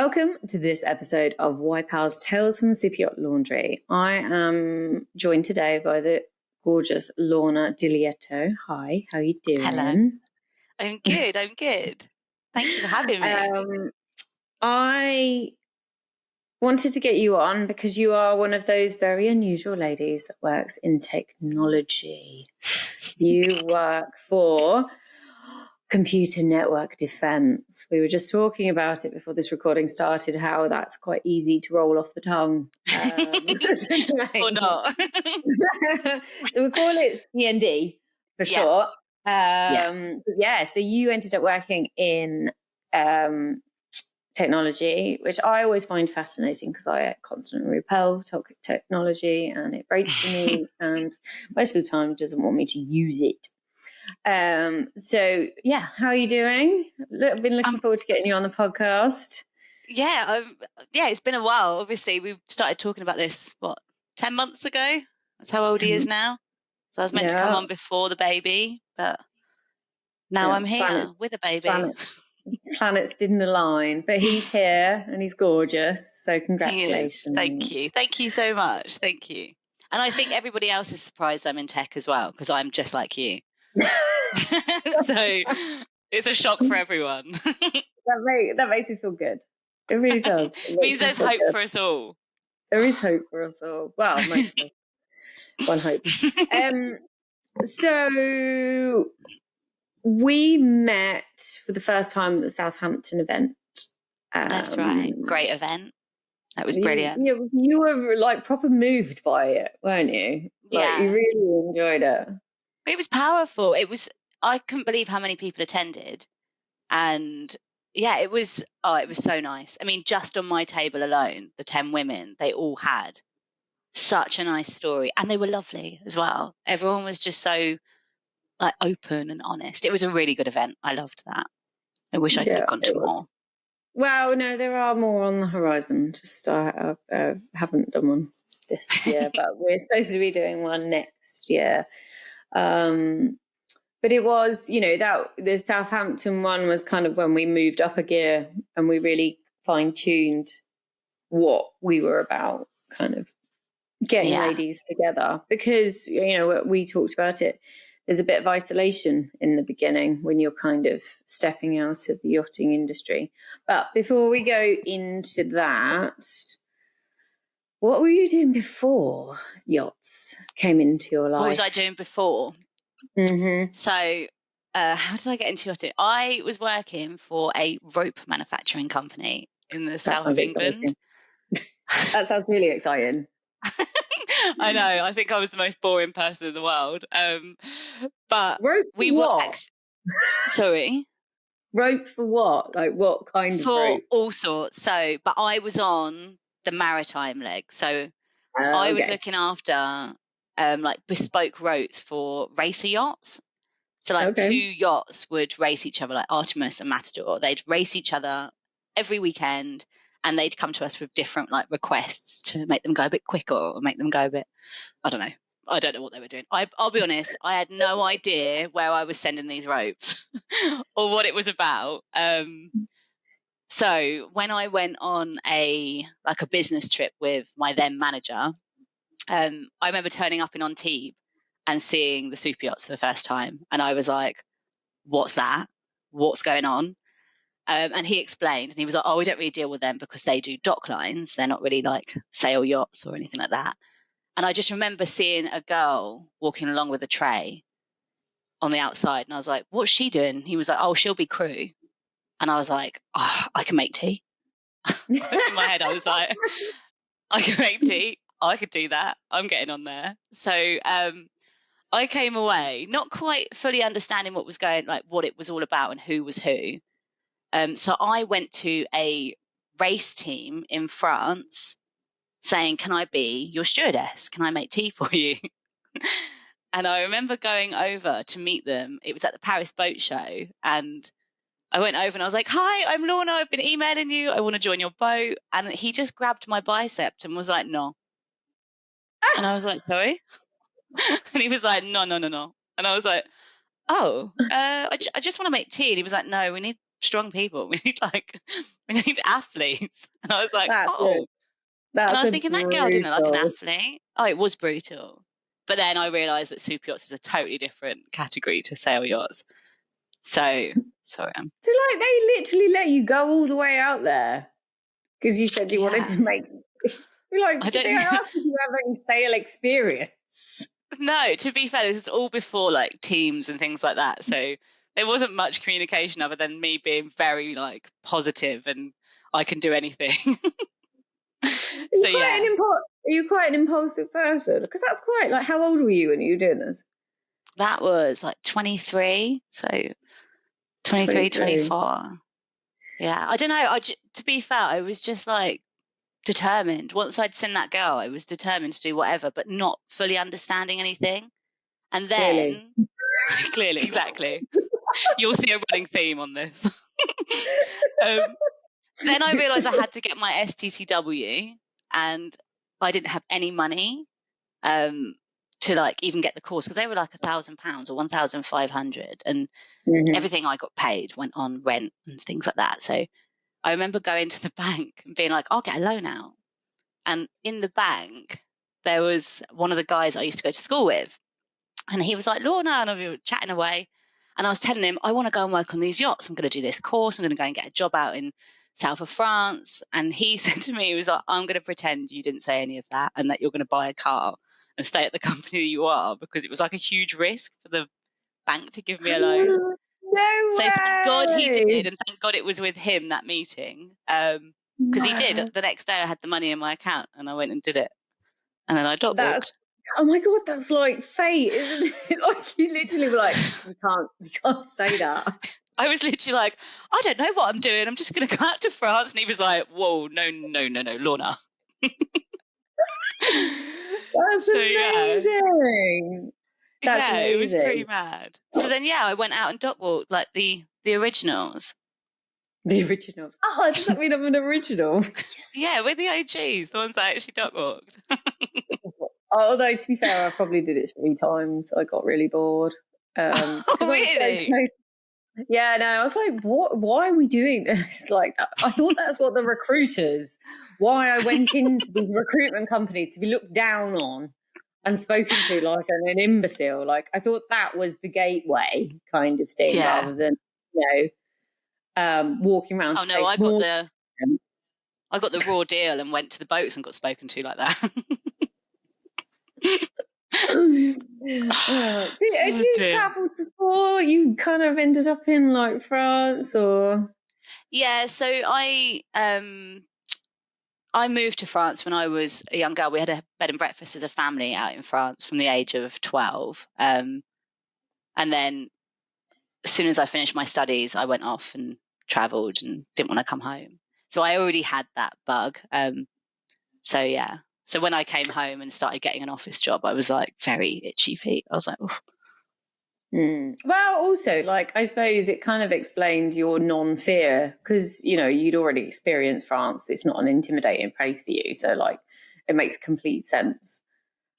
Welcome to this episode of YPAL's Tales from the Superyacht Laundry. I am joined today by the gorgeous Lorna Di Lieto. Hi, how are you doing? Hello. I'm good. Thank you for having me. I wanted to get you on because you are one of those very unusual ladies that works in technology. You work for Computer Network Defense. We were just talking about it before this recording started, how that's quite easy to roll off the tongue. Or not. So we call it CND for short. So you ended up working in technology, which I always find fascinating because I constantly repel technology and it breaks for me and most of the time doesn't want me to use it. How are you doing? I've been looking forward to getting you on the podcast. It's been a while. Obviously, we started talking about this 10 months ago. That's how old he is now. So I was meant to come on before the baby, but now I'm here with a baby. Planets didn't align, but he's here and he's gorgeous. So congratulations! Thank you so much. Thank you. And I think everybody else is surprised I'm in tech as well because I'm just like you. So it's a shock for everyone. That makes me feel good. It really does. It means there's hope for us all. There is hope for us all. Well, mostly. One hope. So we met for the first time at the Southampton event. That's right. Great event. That was brilliant. You were like proper moved by it, weren't you? You really enjoyed it. It was powerful. I couldn't believe how many people attended. And it was so nice. I mean, just on my table alone, the 10 women, they all had such a nice story and they were lovely as well. Everyone was just so open and honest. It was a really good event. I loved that. I wish I could have gone to more. Well, no, there are more on the horizon. Just I haven't done one this year, but we're supposed to be doing one next year. But it was, that the Southampton one was kind of when we moved up a gear and we really fine-tuned what we were about, kind of getting ladies together. Because, we talked about it, there's a bit of isolation in the beginning when you're kind of stepping out of the yachting industry. But before we go into that, what were you doing before yachts came into your life? What was I doing before? Mm-hmm. So how did I get into yachting? I was working for a rope manufacturing company in the south of England. That sounds really exciting. I know. I think I was the most boring person in the world. But rope we were Sorry. Rope for what? Like what kind of rope? For all sorts. But I was on the maritime leg. So I was looking after bespoke ropes for racer yachts. So 2 yachts would race each other, like Artemis and Matador. They'd race each other every weekend and they'd come to us with different requests to make them go a bit quicker or make them go a bit, I don't know. I don't know what they were doing. I'll be honest, I had no idea where I was sending these ropes or what it was about. So when I went on a business trip with my then manager, I remember turning up in Antibes and seeing the Superyachts for the first time. And I was like, what's that? What's going on? And he explained, and he was like, we don't really deal with them because they do dock lines. They're not really like sail yachts or anything like that. And I just remember seeing a girl walking along with a tray on the outside. And I was like, what's she doing? He was like, she'll be crew. And I was like, I can make tea. In my head, I was like, I can make tea. I could do that. I'm getting on there. So I came away not quite fully understanding what was what it was all about and who was who. So I went to a race team in France saying, can I be your stewardess? Can I make tea for you? And I remember going over to meet them. It was at the Paris Boat Show. And I went over and I was like, hi, I'm Lorna. I've been emailing you. I want to join your boat. And he just grabbed my bicep and was like, no. And I was like, sorry? And he was like, no. And I was like, I just want to make tea. And he was like, no, we need strong people. We need athletes. And I was like, That's oh. And I that's was a thinking that girl didn't look like an brutal. athlete. Oh, it was brutal. But then I realised that super yachts is a totally different category to sail yachts. So sorry. So like they literally let you go all the way out there because you said you wanted Yeah. to make. You're like, I did don't they ask if you have any sail experience? No, to be fair, this was all before like Teams and things like that. So there wasn't much communication other than me being very like positive and I can do anything. So yeah, Are you quite an impulsive person? Because that's quite like, how old were you when you were doing this? that was like 23. So 23, 23. 24. Yeah, I don't know. To be fair, I was just like determined. Once I'd seen that girl, I was determined to do whatever, but not fully understanding anything. And Clearly. then, clearly, exactly, you'll see a running theme on this. um, then I realised I had to get my STCW, and I didn't have any money to like even get the course because they were like £1,000 or 1,500, and everything I got paid went on rent and things like that. So I remember going to the bank and being like, I'll get a loan out. And in the bank, there was one of the guys I used to go to school with. And he was like, Lorna, and we were chatting away. And I was telling him, I want to go and work on these yachts. I'm going to do this course. I'm going to go and get a job out in south of France. And he said to me, he was like, I'm going to pretend you didn't say any of that and that you're going to buy a car and stay at the company you are, because it was like a huge risk for the bank to give me a loan. No So thank God he way. did, and thank God it was with him, that meeting, because he did. The next day I had the money in my account and I went and did it. And then I dog That's walked. oh my god, that's like fate, isn't it? Like you literally were like, you can't say that. I was literally like, I don't know what I'm doing. I'm just going to go out to France. And he was like, whoa, no, Lorna. That's So yeah, amazing. That's it was pretty amazing. mad. So then, yeah, I went out and dog walked like the originals. The originals. Oh, does that mean I'm an original? Yes. Yeah, with the OGs, the ones I actually dog walked. Although to be fair, I probably did it 3 times. I got really bored. Because I was so Really? close. Yeah, no, I was like, what? Why are we doing this? Like, I thought that's what the recruiters, why I went into these recruitment companies to be looked down on and spoken to like an imbecile. Like, I thought that was the gateway kind of thing Yeah. rather than, walking around Oh to no, face more. I got the raw deal and went to the boats and got spoken to like that. Had Oh you dear. travelled before? You kind of ended up in like France or? Yeah, so I moved to France when I was a young girl. We had a bed and breakfast as a family out in France from the age of 12. And then as soon as I finished my studies, I went off and travelled and didn't want to come home. So I already had that bug. So yeah. So when I came home and started getting an office job, I was like very itchy feet. I was like, oh. Well, also, like, I suppose it kind of explains your non-fear because, you'd already experienced France. It's not an intimidating place for you. So, like, it makes complete sense.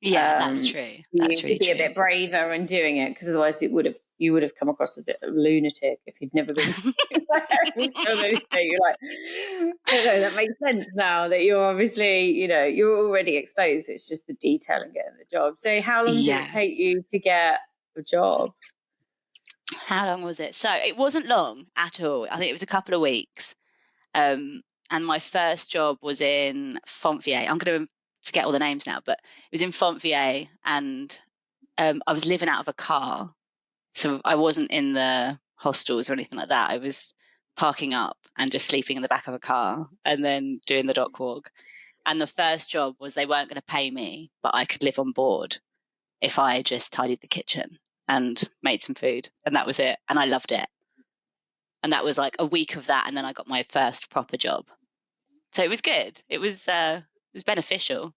Yeah, that's true. That's You really could be a true. bit braver in doing it because otherwise you would have come across a bit of a lunatic if you'd never been done anything. You're like, no, that makes sense now that you're obviously, you're already exposed. It's just the detail and getting the job. So how long did Yeah. it take you to get a job? How long was it? So it wasn't long at all. I think it was a couple of weeks. And my first job was in Fontvier. I'm going to forget all the names now, but it was in Fontvier, and I was living out of a car. So I wasn't in the hostels or anything like that. I was parking up and just sleeping in the back of a car and then doing the dock walk. And the first job was they weren't going to pay me, but I could live on board if I just tidied the kitchen and made some food. And that was it. And I loved it. And that was like a week of that. And then I got my first proper job. So it was good. It was beneficial.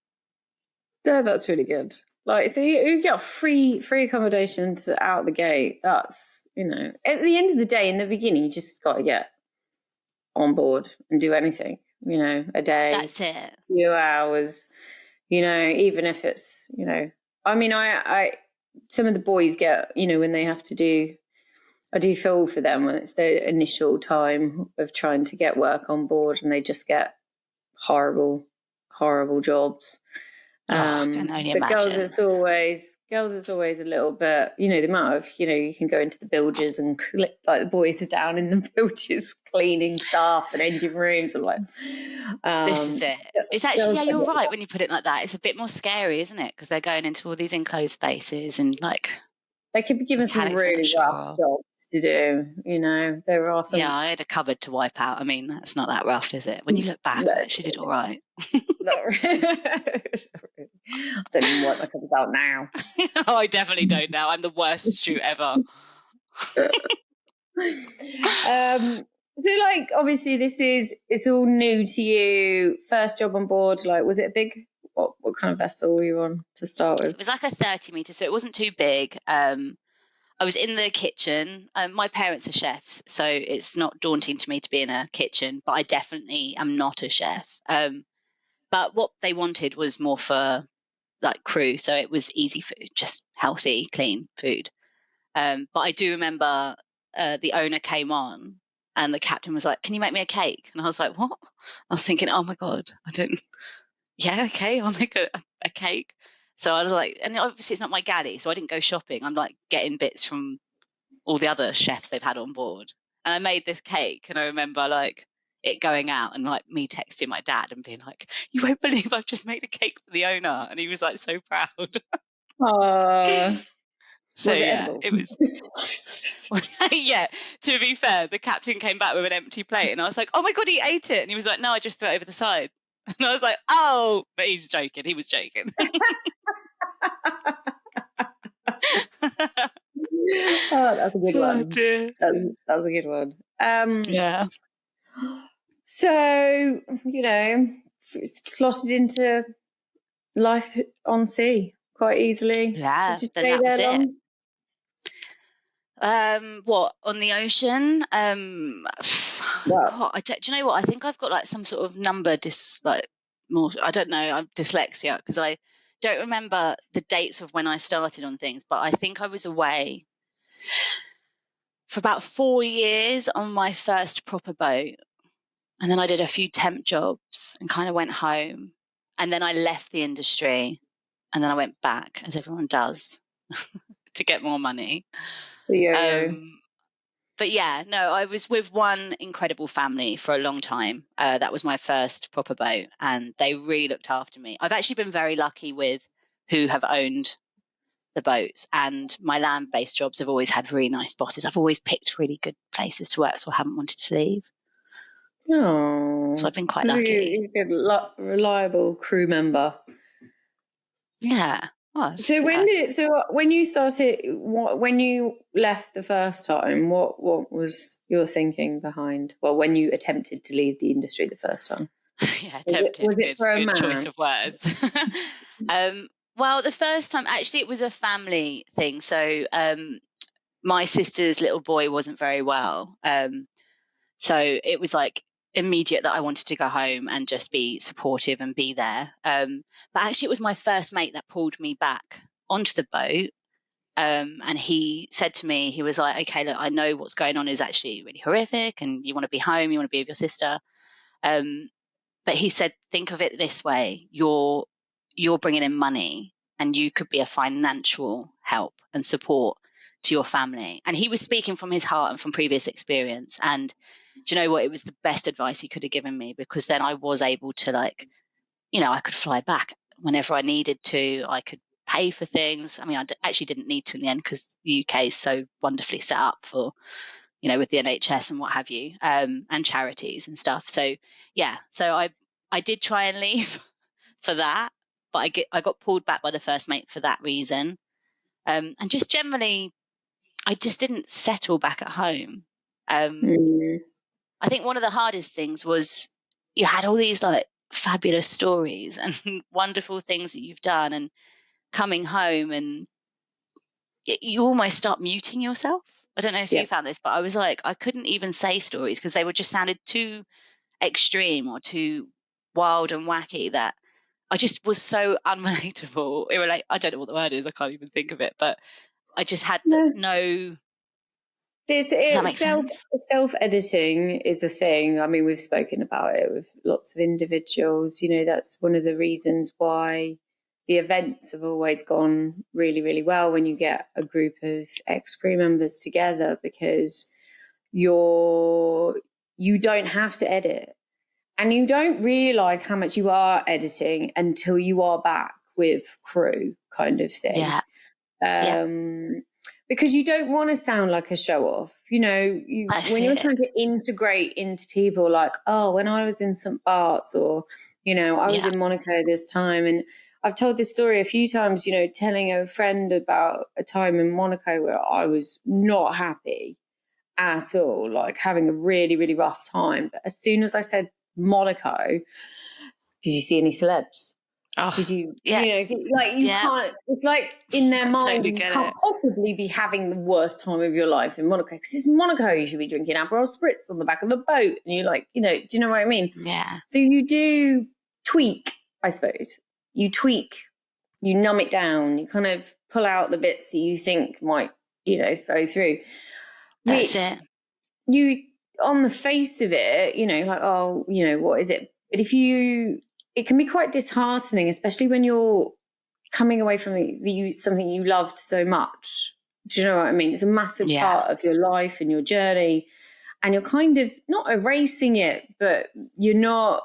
Yeah, that's really good. Like, so you get free accommodation out the gate. That's, at the end of the day, in the beginning, you just got to get on board and do anything, a day, That's it. few hours, even if it's, I mean, I some of the boys get, when they have to do I do feel for them when it's their initial time of trying to get work on board and they just get horrible jobs. I can only but imagine. girls, it's always a little bit, you know, the amount of, you know, you can go into the bilges and like the boys are down in the bilges cleaning stuff and engine rooms. I'm like, this is it. It's actually, yeah, you're right when you put it like that. It's a bit more scary, isn't it? Because they're going into all these enclosed spaces and like they could be given some really rough jobs to do. You know, there are some. Yeah, I had a cupboard to wipe out. I mean, that's not that rough, is it? When you look back, I actually did all right. Not really. I don't even wipe my cupboard out now. Oh, I definitely don't now. I'm the worst shoot ever. So like obviously it's all new to you. First job on board, like was it a big what kind of vessel were you on to start with? It was like a 30-meter, so it wasn't too big. I was in the kitchen. My parents are chefs, so it's not daunting to me to be in a kitchen, but I definitely am not a chef. But what they wanted was more for like crew, so it was easy food, just healthy, clean food. But I do remember the owner came on and the captain was like, "Can you make me a cake?" And I was like, "What?" I was thinking, "Oh my God, I don't, yeah, okay, I'll make a cake." So I was like, and obviously it's not my galley, so I didn't go shopping. I'm like getting bits from all the other chefs they've had on board. And I made this cake and I remember like it going out and like me texting my dad and being like, "You won't believe I've just made a cake for the owner." And he was like so proud. So was it yeah, edible? it was. Yeah, to be fair, the captain came back with an empty plate and I was like, "Oh my God, he ate it." And he was like, "No, I just threw it over the side." And I was like, "Oh," but he's joking. He was joking. Oh, that's a good one. Oh, dear. That was a good one. Yeah. So, you know, slotted into life on sea quite easily. Yeah, Did you then stay that was there it. long? What on the ocean? Well, God, do you know what? I think I've got like some sort of number like more. I don't know. I'm dyslexia because I don't remember the dates of when I started on things, but I think I was away for about 4 years on my first proper boat, and then I did a few temp jobs and kind of went home, and then I left the industry, and then I went back as everyone does to get more money. yeah. But yeah, no, I was with one incredible family for a long time. That was my first proper boat, and they really looked after me. I've actually been very lucky with who have owned the boats, and my land-based jobs have always had really nice bosses. I've always picked really good places to work, so I haven't wanted to leave. Oh, so I've been quite lucky. You're a good, reliable crew member. Yeah. So when you started, when you left the first time, what was your thinking behind? Well, when you attempted to leave the industry the first time, yeah, attempted. Was it for a man? Choice of words. Well, the first time actually it was a family thing. So my sister's little boy wasn't very well, so it was like immediate that I wanted to go home and just be supportive and be there. But actually, it was my first mate that pulled me back onto the boat. And he said to me, he was like, "Okay, look, I know what's going on is actually really horrific and you want to be home, you want to be with your sister." But he said, "Think of it this way, you're bringing in money and you could be a financial help and support to your family." And he was speaking from his heart and from previous experience. And do you know what? It was the best advice he could have given me, because then I was able to I could fly back whenever I needed to. I could pay for things. I mean, actually didn't need to in the end because the UK is so wonderfully set up for, with the NHS and what have you, and charities and stuff. So yeah, so I did try and leave for that, but I got pulled back by the first mate for that reason. And just generally, I just didn't settle back at home. I think one of the hardest things was you had all these like fabulous stories and wonderful things that you've done, and coming home and you almost start muting yourself. I don't know if you found this, but I was like, I couldn't even say stories because they were just sounded too extreme or too wild and wacky that I just was so unrelatable. I don't know what the word is. I can't even think of it, but I just had no Does that make sense? Self-editing is a thing. I mean, we've spoken about it with lots of individuals. You know, that's one of the reasons why the events have always gone really, really well when you get a group of ex-crew members together, because you don't have to edit. And you don't realise how much you are editing until you are back with crew, kind of thing. Yeah. Because you don't want to sound like a show off. You know, when you're trying to integrate into people, like, oh, when I was in St. Bart's, or, you know, I was in Monaco this time. And I've told this story a few times, you know, telling a friend about a time in Monaco where I was not happy at all, like having a really, really rough time. But as soon as I said Monaco, did you see any celebs? Oh, did you, you know, like you can't, it's like in their mind, you can't possibly be having the worst time of your life in Monaco, because it's Monaco, you should be drinking Aperol Spritz on the back of a boat. And you're like, you know, do you know what I mean? Yeah. So you do tweak, I suppose. You tweak, you numb it down, you kind of pull out the bits that you think might, you know, flow through. That's it. You, on the face of it, you know, like, oh, you know, what is it? But it can be quite disheartening, especially when you're coming away from something you loved so much. Do you know what I mean? It's a massive part of your life and your journey, and you're kind of not erasing it, but you're not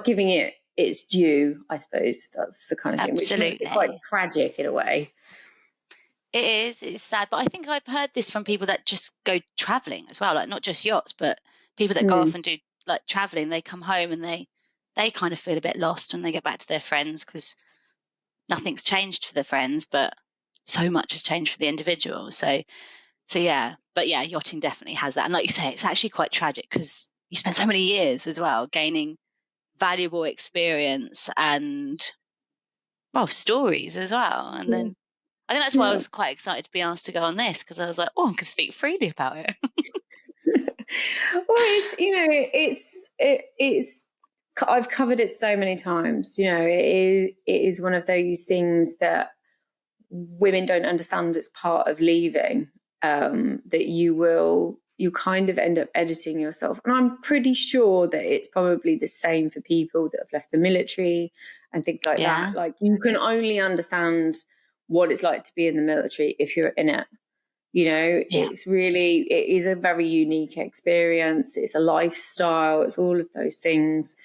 giving it its due, I suppose. That's the kind of thing, which makes it quite tragic in a way. It is. It's sad. But I think I've heard this from people that just go traveling as well, like not just yachts, but people that go off and do like traveling. They come home and they kind of feel a bit lost when they get back to their friends, because nothing's changed for the friends, but so much has changed for the individual. So yeah. But yeah, yachting definitely has that. And like you say, it's actually quite tragic, because you spend so many years as well gaining valuable experience and, well, stories as well. And then I think that's why I was quite excited to be asked to go on this, because I was like, oh, I can speak freely about it. Well, it's, you know, it's I've covered it so many times. You know, it is one of those things that women don't understand as part of leaving, that you kind of end up editing yourself. And I'm pretty sure that it's probably the same for people that have left the military and things like that. Like, you can only understand what it's like to be in the military if you're in it. You know, it is a very unique experience. It's a lifestyle. It's all of those things.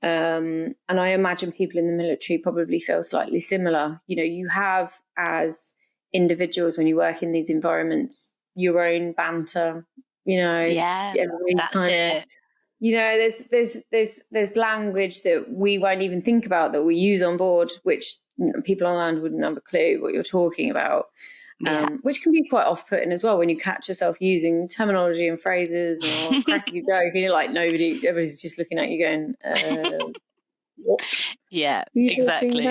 And I imagine people in the military probably feel slightly similar. You know, you have, as individuals, when you work in these environments, your own banter, you know, everybody's kind of, you know, there's language that we won't even think about that we use on board, which people on land wouldn't have a clue what you're talking about. Which can be quite off-putting as well when you catch yourself using terminology and phrases or cracking a joke, and you're like, everybody's just looking at you going, what? Yeah, exactly.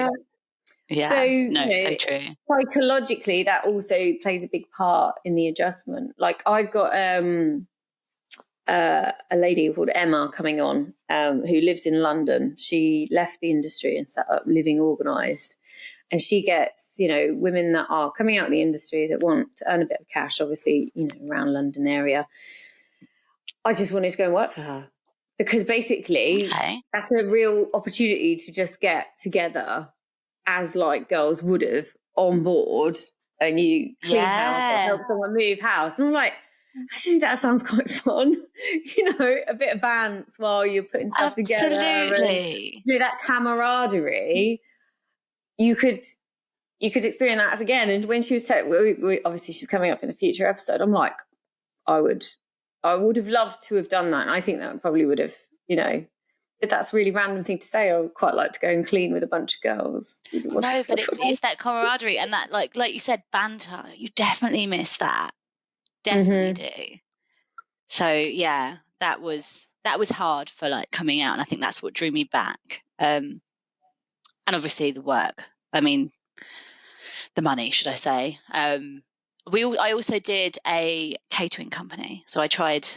Yeah, so, no, you know, so true. Psychologically, that also plays a big part in the adjustment. Like, I've got a lady called Emma coming on, who lives in London. She left the industry and set up Living Organised. And she gets, you know, women that are coming out of the industry that want to earn a bit of cash, obviously, you know, around London area. I just wanted to go and work for her, because basically that's a real opportunity to just get together as like girls would have on board, and you clean house or help someone move house. And I'm like, actually, that sounds quite fun. You know, a bit of bants while you're putting stuff together. And, you know, that camaraderie. You could experience that again. And when she was obviously she's coming up in a future episode, I'm like, I would have loved to have done that. And I think that probably would have, you know, but that's a really random thing to say. I would quite like to go and clean with a bunch of girls. No, but it's that camaraderie and that, like you said, banter. You definitely miss that. Definitely do. So yeah, that was hard for like coming out, and I think that's what drew me back. And obviously the work. I mean, the money, should I say? I also did a catering company, so I tried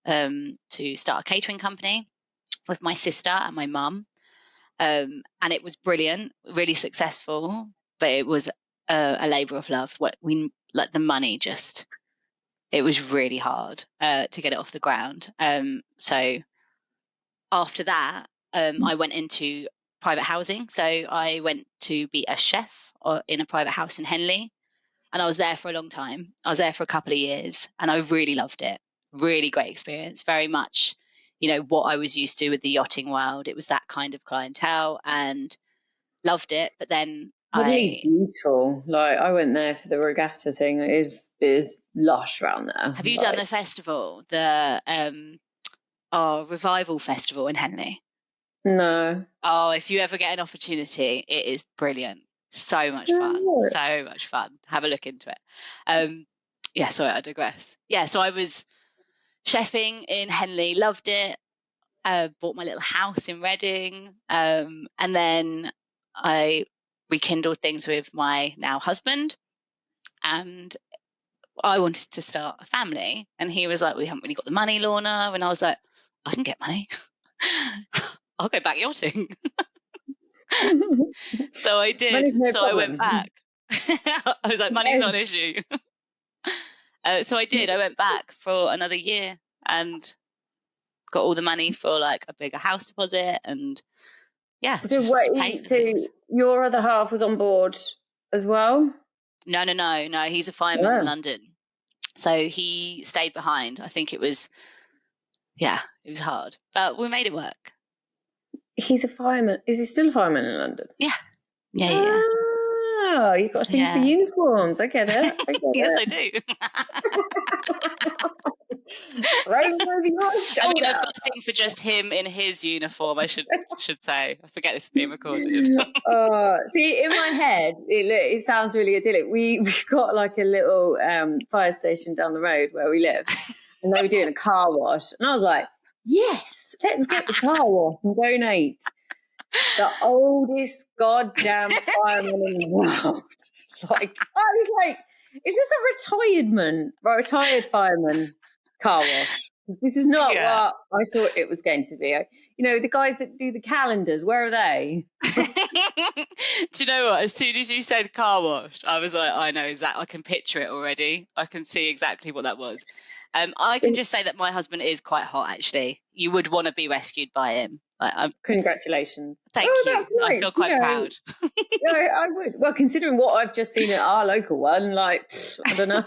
to start a catering company with my sister and my mum, and it was brilliant, really successful. But it was a labour of love. What we like, the money just it was really hard to get it off the ground. So after that, I went into private housing. So I went to be a chef in a private house in Henley, and I was there for a long time. I was there for a couple of years, and I really loved it. Really great experience. Very much, what I was used to with the yachting world. It was that kind of clientele, and loved it. But then Italy's beautiful. Like, I went there for the regatta thing. It is lush around there. Have you done the festival, the Revival Festival in Henley? No. Oh, if you ever get an opportunity, it is brilliant. So much fun. So much fun. Have a look into it. Yeah, sorry, I digress. Yeah, so I was chefing in Henley, loved it. Bought my little house in Reading. And then I rekindled things with my now husband. And I wanted to start a family. And he was like, we haven't really got the money, Lorna. And I was like, I can get money. I'll go back yachting. So I did. Money's no so problem. I went back. I was like, money's not an issue. So I did. I went back for another year and got all the money for like a bigger house deposit, and So your other half was on board as well? No. He's a fireman in London. So he stayed behind. I think it was hard, but we made it work. He's a fireman. Is he still a fireman in London? Yeah. Oh, you've got a thing for uniforms. I get it. Yes, I do. Right over your shoulder. I mean, I've got a thing for just him in his uniform, I should say. I forget this is being recorded. See, in my head, it sounds really idyllic. We've got like a little fire station down the road where we live, and they were doing a car wash. And I was like, yes, let's get the car wash and donate. The oldest goddamn fireman in the world. Like, I was like, is this a retired fireman car wash? This is not what I thought it was going to be. The guys that do the calendars, where are they? Do you know what? As soon as you said car wash, I was like, I know exactly. I can picture it already. I can see exactly what that was. I can just say that my husband is quite hot, actually. You would want to be rescued by him. Congratulations. Thank you. That's nice. I feel quite proud. I would. Well, considering what I've just seen at our local one, like, I don't know.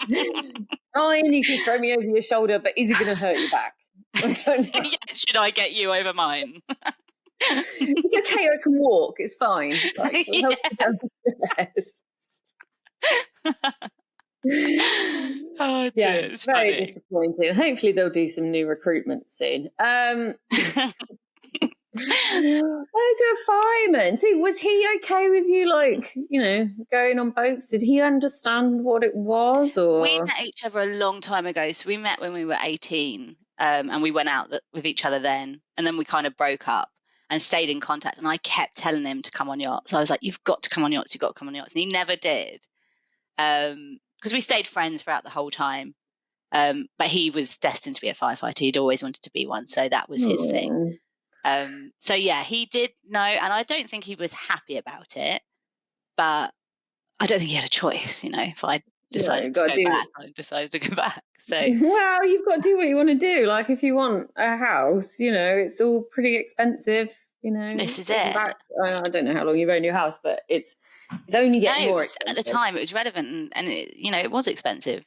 You can throw me over your shoulder, but is it going to hurt your back? I don't know. Should I get you over mine? It's okay, I can walk. It's fine. Like, we'll help you down the Oh, dear, yeah, very disappointing. Hopefully they'll do some new recruitment soon. So a fireman. So was he okay with you, like, going on boats? Did he understand what it was? Or we met each other a long time ago. So we met when we were 18, and we went out with each other then, and then we kind of broke up and stayed in contact. And I kept telling him to come on yachts. So I was like, "You've got to come on yachts. You've got to come on yachts," and he never did. Because we stayed friends throughout the whole time. But he was destined to be a firefighter. He'd always wanted to be one, so that was his thing. So yeah, he did know, and I don't think he was happy about it, but I don't think he had a choice. If I decided to go back, I decided to go back. So well, you've got to do what you want to do. Like, if you want a house, it's all pretty expensive. This is it. I don't know how long you've owned your house, but it's only getting more expensive. At the time, it was relevant, and it was expensive.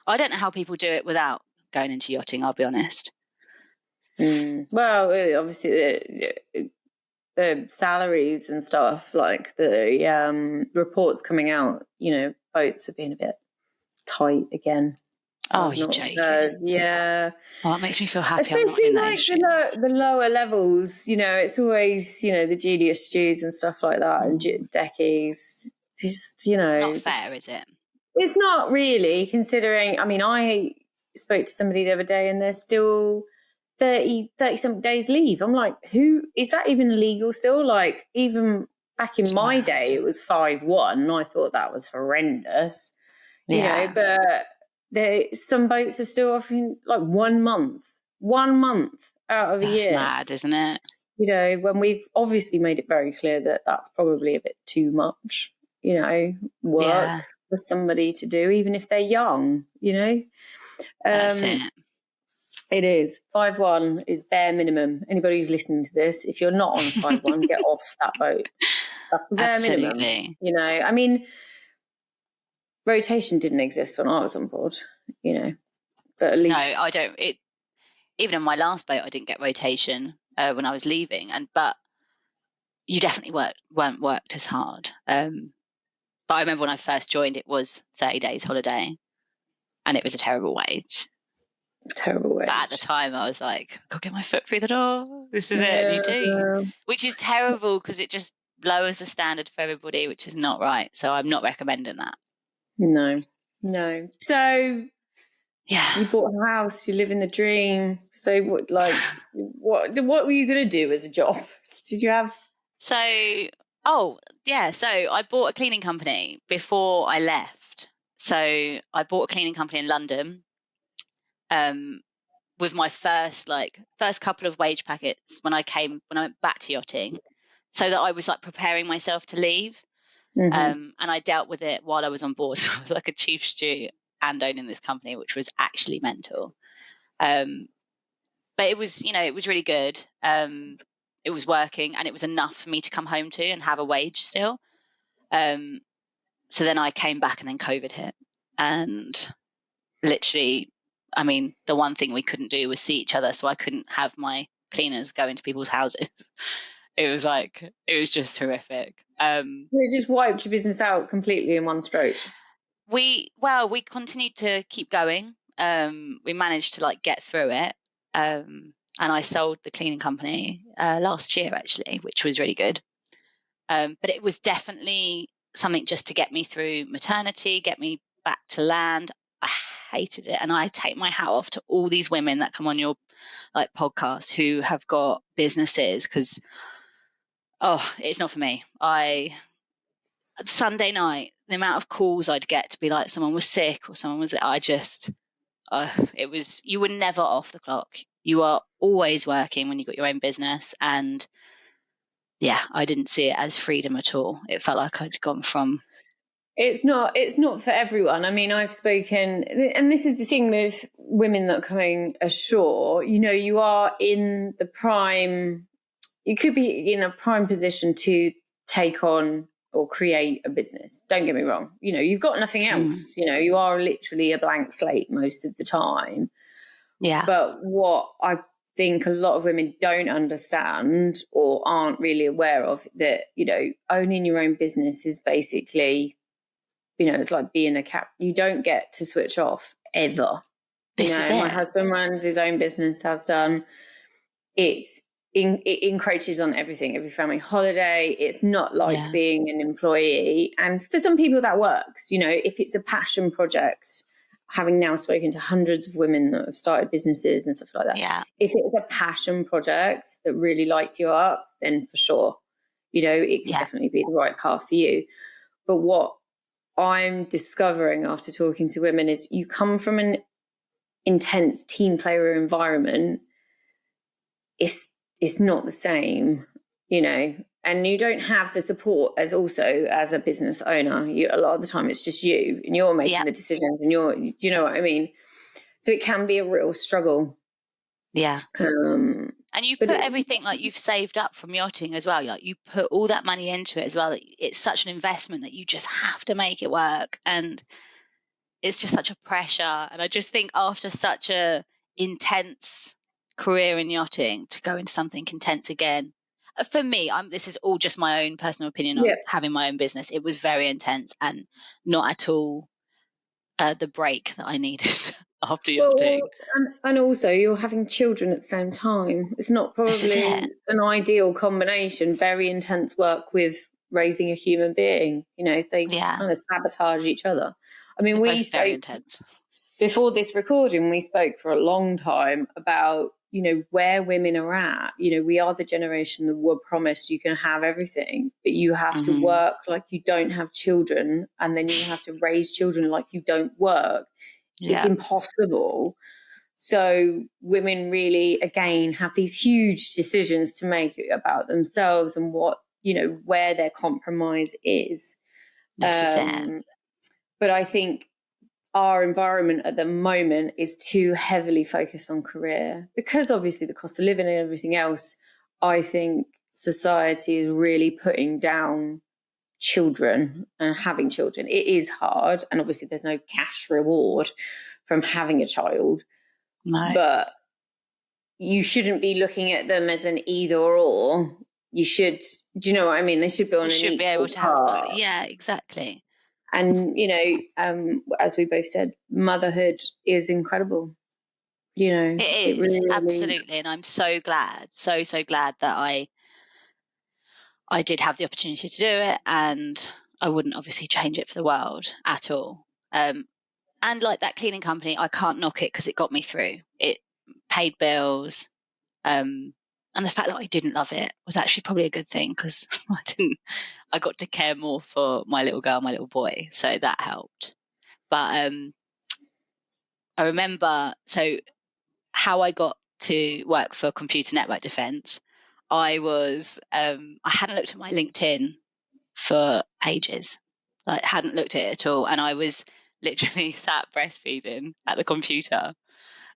I don't know how people do it without going into yachting, I'll be honest. Well, obviously the salaries and stuff, like the reports coming out, boats are being a bit tight again. Oh, you're joking. Yeah. Oh, it makes me feel happy. Especially like the lower levels, it's always, the junior stews and stuff like that, and deckies. Just, not fair, is it? It's not really, considering, I spoke to somebody the other day and they're still 30-something days leave. I'm like, who is that even legal still? Like, even back in my day, it was 5-1. I thought that was horrendous, but some boats are still offering like 1 month out of a year. That's mad, isn't it? When we've obviously made it very clear that that's probably a bit too much, work. for somebody to do, even if they're young, you know. That's it. It is. 5-1 is bare minimum. Anybody who's listening to this, if you're not on a 5-1, get off that boat. That's the bare minimum. You know, I mean, rotation didn't exist when I was on board, you know, but at least. No, I don't. Even on my last boat, I didn't get rotation when I was leaving, but you definitely weren't worked as hard. But I remember when I first joined, it was 30 days holiday, and it was a terrible wage. Terrible wage. But at the time, I was like, I'll get my foot through the door. This is it. And you do, which is terrible because it just lowers the standard for everybody, which is not right. So I'm not recommending that. No. So yeah, you bought a house, you live in the dream. So what were you going to do as a job? Did you have? So I bought a cleaning company before I left. So I bought a cleaning company in London. With my first couple of wage packets when I went back to yachting, so that I was like preparing myself to leave. And I dealt with it while I was on board. So I was like a chief stew and owning this company, which was actually mental. But it was really good. It was working, and it was enough for me to come home to and have a wage still. So then I came back, and then COVID hit, and literally, I mean, the one thing we couldn't do was see each other, so I couldn't have my cleaners go into people's houses. It was just horrific. It just wiped your business out completely in one stroke. We continued to keep going. We managed to get through it. And I sold the cleaning company last year, actually, which was really good. But it was definitely something just to get me through maternity, get me back to land. I hated it. And I take my hat off to all these women that come on your podcast who have got businesses, because it's not for me. Sunday night, the amount of calls I'd get to be like someone was sick or someone was, it was, you were never off the clock. You are always working when you got your own business. And yeah, I didn't see it as freedom at all. It felt like I'd gone from. It's not for everyone. I mean, I've spoken, and this is the thing with women that are coming ashore, you know, you are in the prime, you could be in a prime position to take on or create a business. Don't get me wrong. You know, you've got nothing else. You know, you are literally a blank slate most of the time. Yeah. But what I think a lot of women don't understand or aren't really aware of, that, you know, owning your own business is basically, you know, it's like being a cat. You don't get to switch off ever. This is it. My husband runs his own business, has done. It encroaches on everything, every family holiday. It's not like being an employee. And for some people that works, you know, if it's a passion project, having now spoken to hundreds of women that have started businesses and stuff like that. Yeah. If it's a passion project that really lights you up, then for sure, you know, it could definitely be the right path for you. But what I'm discovering after talking to women is you come from an intense team player environment. It's not the same, you know, and you don't have the support as a business owner. A lot of the time it's just you, and you're making the decisions, and do you know what I mean? So it can be a real struggle. Yeah. And you put everything you've saved up from yachting as well. Like you put all that money into it as well. It's such an investment that you just have to make it work. And it's just such a pressure. And I just think after such a intense career in yachting, to go into something intense again, for me, this is all just my own personal opinion on having my own business. It was very intense and not at all the break that I needed after yachting. And also you're having children at the same time. It's not probably an ideal combination. Very intense work with raising a human being. You know, they kind of sabotage each other. I mean, we spoke very intense. Before this recording, we spoke for a long time about, you know, where women are at. You know, we are the generation that were promised you can have everything, but you have to work like you don't have children, and then you have to raise children like you don't work. It's impossible. So women really, again, have these huge decisions to make about themselves and what, you know, where their compromise is. This is it. But I think our environment at the moment is too heavily focused on career, because obviously the cost of living and everything else. I think society is really putting down children and having children. It is hard, and obviously there's no cash reward from having a child. No. But you shouldn't be looking at them as an either or. You should, do you know what I mean? They should be on an equal be able to par. have, yeah, exactly. And, you know, as we both said, motherhood is incredible. You know, it is really, absolutely. And I'm so glad, so glad that I did have the opportunity to do it, and I wouldn't obviously change it for the world at all. And like that cleaning company, I can't knock it because it got me through. It paid bills. And the fact that I didn't love it was actually probably a good thing, because I got to care more for my little girl, my little boy. So that helped. But I remember, so how I got to work for Computer Network Defence, I hadn't looked at my LinkedIn for ages. Like, hadn't looked at it at all. And I was literally sat breastfeeding at the computer.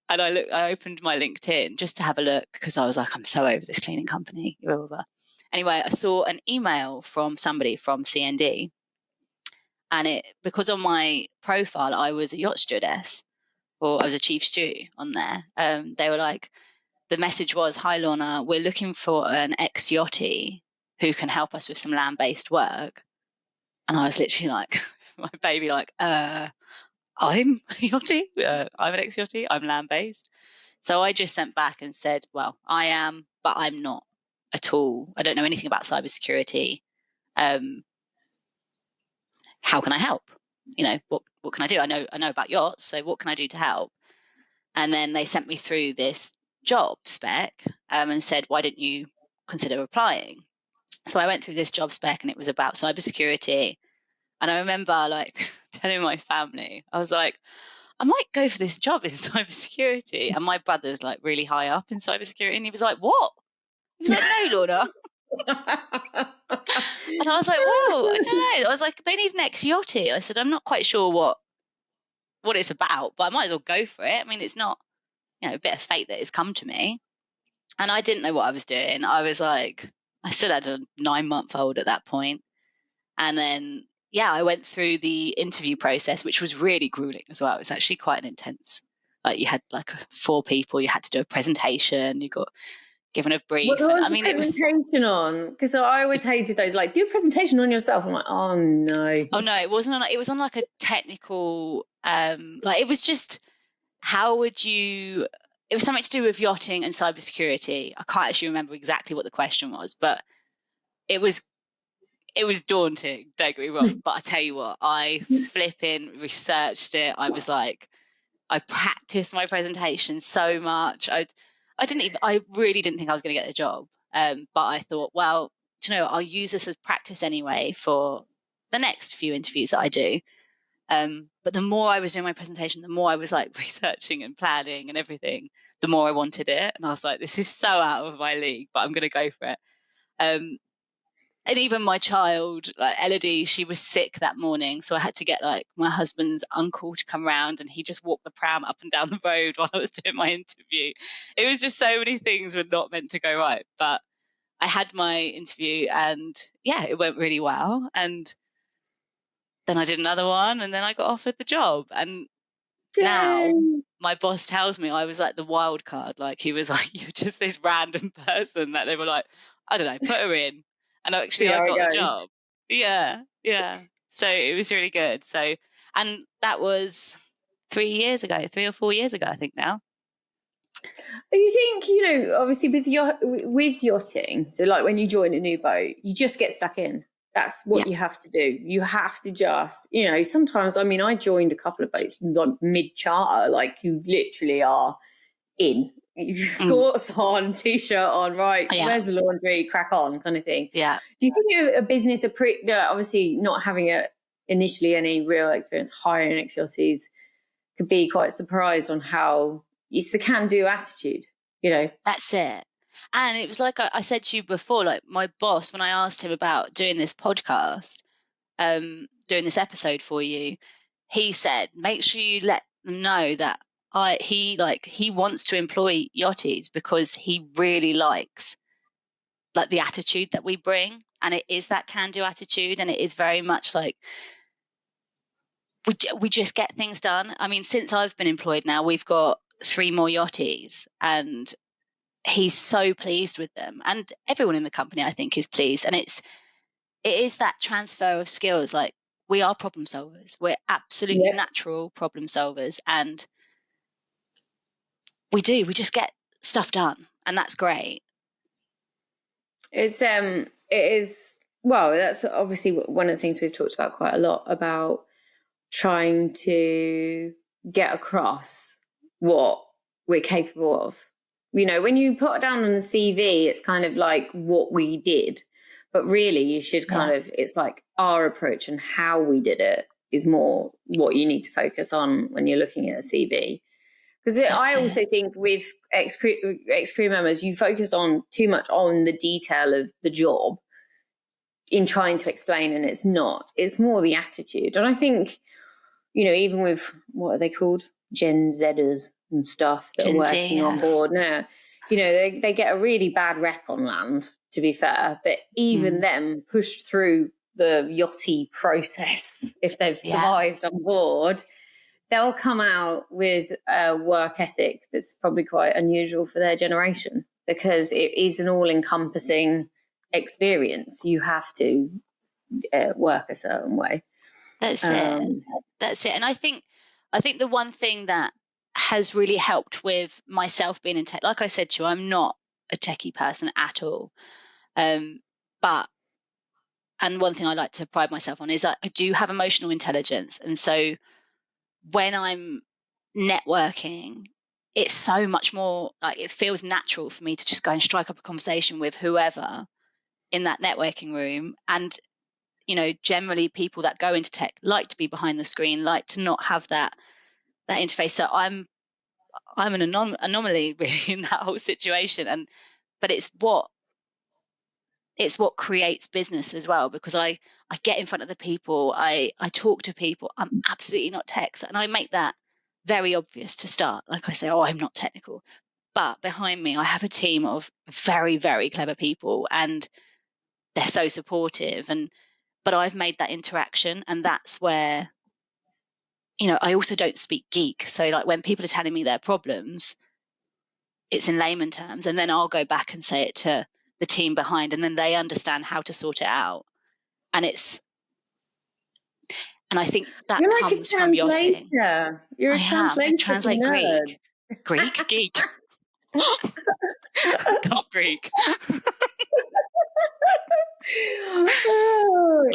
And I opened my LinkedIn just to have a look, because I was like, I'm so over this cleaning company. Blah, blah, blah. Anyway, I saw an email from somebody from CND. And because on my profile, I was a yacht stewardess, or I was a chief stew on there. They were like, the message was, "Hi Lorna, we're looking for an ex-yachtie who can help us with some land-based work." And I was literally like, my baby, like, I'm a yachtie, I'm an ex-yachtie, I'm land-based. So I just sent back and said, well, I am, but I'm not at all. I don't know anything about cybersecurity. How can I help? You know, what can I do? I know about yachts, so what can I do to help? And then they sent me through this job spec and said, why don't you consider applying? So I went through this job spec, and it was about cybersecurity. And I remember like telling my family, I was like, I might go for this job in cybersecurity. And my brother's like really high up in cybersecurity. And he was like, what? He was like, no, Lorna. And I was like, well, I don't know. I was like, they need an ex-yachtie. I said, I'm not quite sure what it's about, but I might as well go for it. I mean, it's not, a bit of fate that has come to me. And I didn't know what I was doing. I was like, I still had a 9-month-old at that point. And then, I went through the interview process, which was really grueling as well. It was actually quite an intense, like you had like 4 people, you had to do a presentation, you got given a brief. What was I mean, the presentation on? Because I always hated those, like, do a presentation on yourself. I'm like, oh no. Oh no, it wasn't on, it was on like a technical, like it was just, how would you, it was something to do with yachting and cybersecurity. I can't actually remember exactly what the question was, but it was daunting, don't get me wrong. But I tell you what, I flipping researched it. I was like, I practiced my presentation so much. I really didn't think I was going to get the job. But I thought, well, do you know, I'll use this as practice anyway for the next few interviews that I do. But the more I was doing my presentation, the more I was like researching and planning and everything, the more I wanted it. And I was like, this is so out of my league, but I'm going to go for it. And even my child, like Elodie, she was sick that morning. So I had to get like my husband's uncle to come round, and he just walked the pram up and down the road while I was doing my interview. It was just so many things were not meant to go right. But I had my interview, and it went really well. And then I did another one, and then I got offered the job. And now my boss tells me I was like the wild card. Like, he was like, you're just this random person that they were like, I don't know, put her in. And actually I got the job. Yeah. So it was really good. So, and that was 3 or 4 years ago, I think now. You think, obviously with yachting, so like when you join a new boat, you just get stuck in. That's what you have to do. You have to just, sometimes, I mean, I joined a couple of boats like mid-charter, like you literally are in. You shorts on, t-shirt on, right? Where's the laundry? Crack on, kind of thing. Yeah. Do you think a business, obviously not having initially any real experience hiring ex-yachties, could be quite surprised on how it's the can-do attitude, That's it. And it was like I said to you before, like my boss, when I asked him about doing this podcast, doing this episode for you, he said, make sure you let them know that he wants to employ yachties because he really likes like the attitude that we bring, and it is that can-do attitude, and it is very much like we just get things done. I mean, since I've been employed now, we've got 3 more yachties, and he's so pleased with them, and everyone in the company I think is pleased. And it is that transfer of skills. Like, we are problem solvers, we're absolutely natural problem solvers, and we just get stuff done, and that's great. It is, well, that's obviously one of the things we've talked about quite a lot, about trying to get across what we're capable of. You know, when you put it down on the CV, it's kind of like what we did, but really you should kind of, it's like our approach and how we did it is more what you need to focus on when you're looking at a CV. Because I also think with ex-crew members, you focus on too much on the detail of the job in trying to explain, and it's not. It's more the attitude. And I think, you know, even with, what are they called? Gen Zers and stuff that are working on board now, you know, they get a really bad rep on land, to be fair. But even them pushed through the yachty process, if they've survived on board, they'll come out with a work ethic that's probably quite unusual for their generation, because it is an all-encompassing experience. You have to work a certain way. That's it. And I think the one thing that has really helped with myself being in tech, like I said to you, I'm not a techie person at all. But one thing I like to pride myself on is I do have emotional intelligence. And so when I'm networking, it's so much more like, it feels natural for me to just go and strike up a conversation with whoever in that networking room. And, you know, generally people that go into tech like to be behind the screen, like to not have that interface. So I'm an anomaly really in that whole situation. But it's what creates business as well, because I get in front of the people, I talk to people. I'm absolutely not tech, and I make that very obvious to start. Like I say, I'm not technical, but behind me I have a team of very, very clever people, and they're so supportive. But I've made that interaction, and that's where, you know, I also don't speak geek. So like when people are telling me their problems, it's in layman terms, and then I'll go back and say it to the team behind, and then they understand how to sort it out. And I think that You're comes like from yachting. You're a translator. I translate nerd. Greek, geek. Not Greek.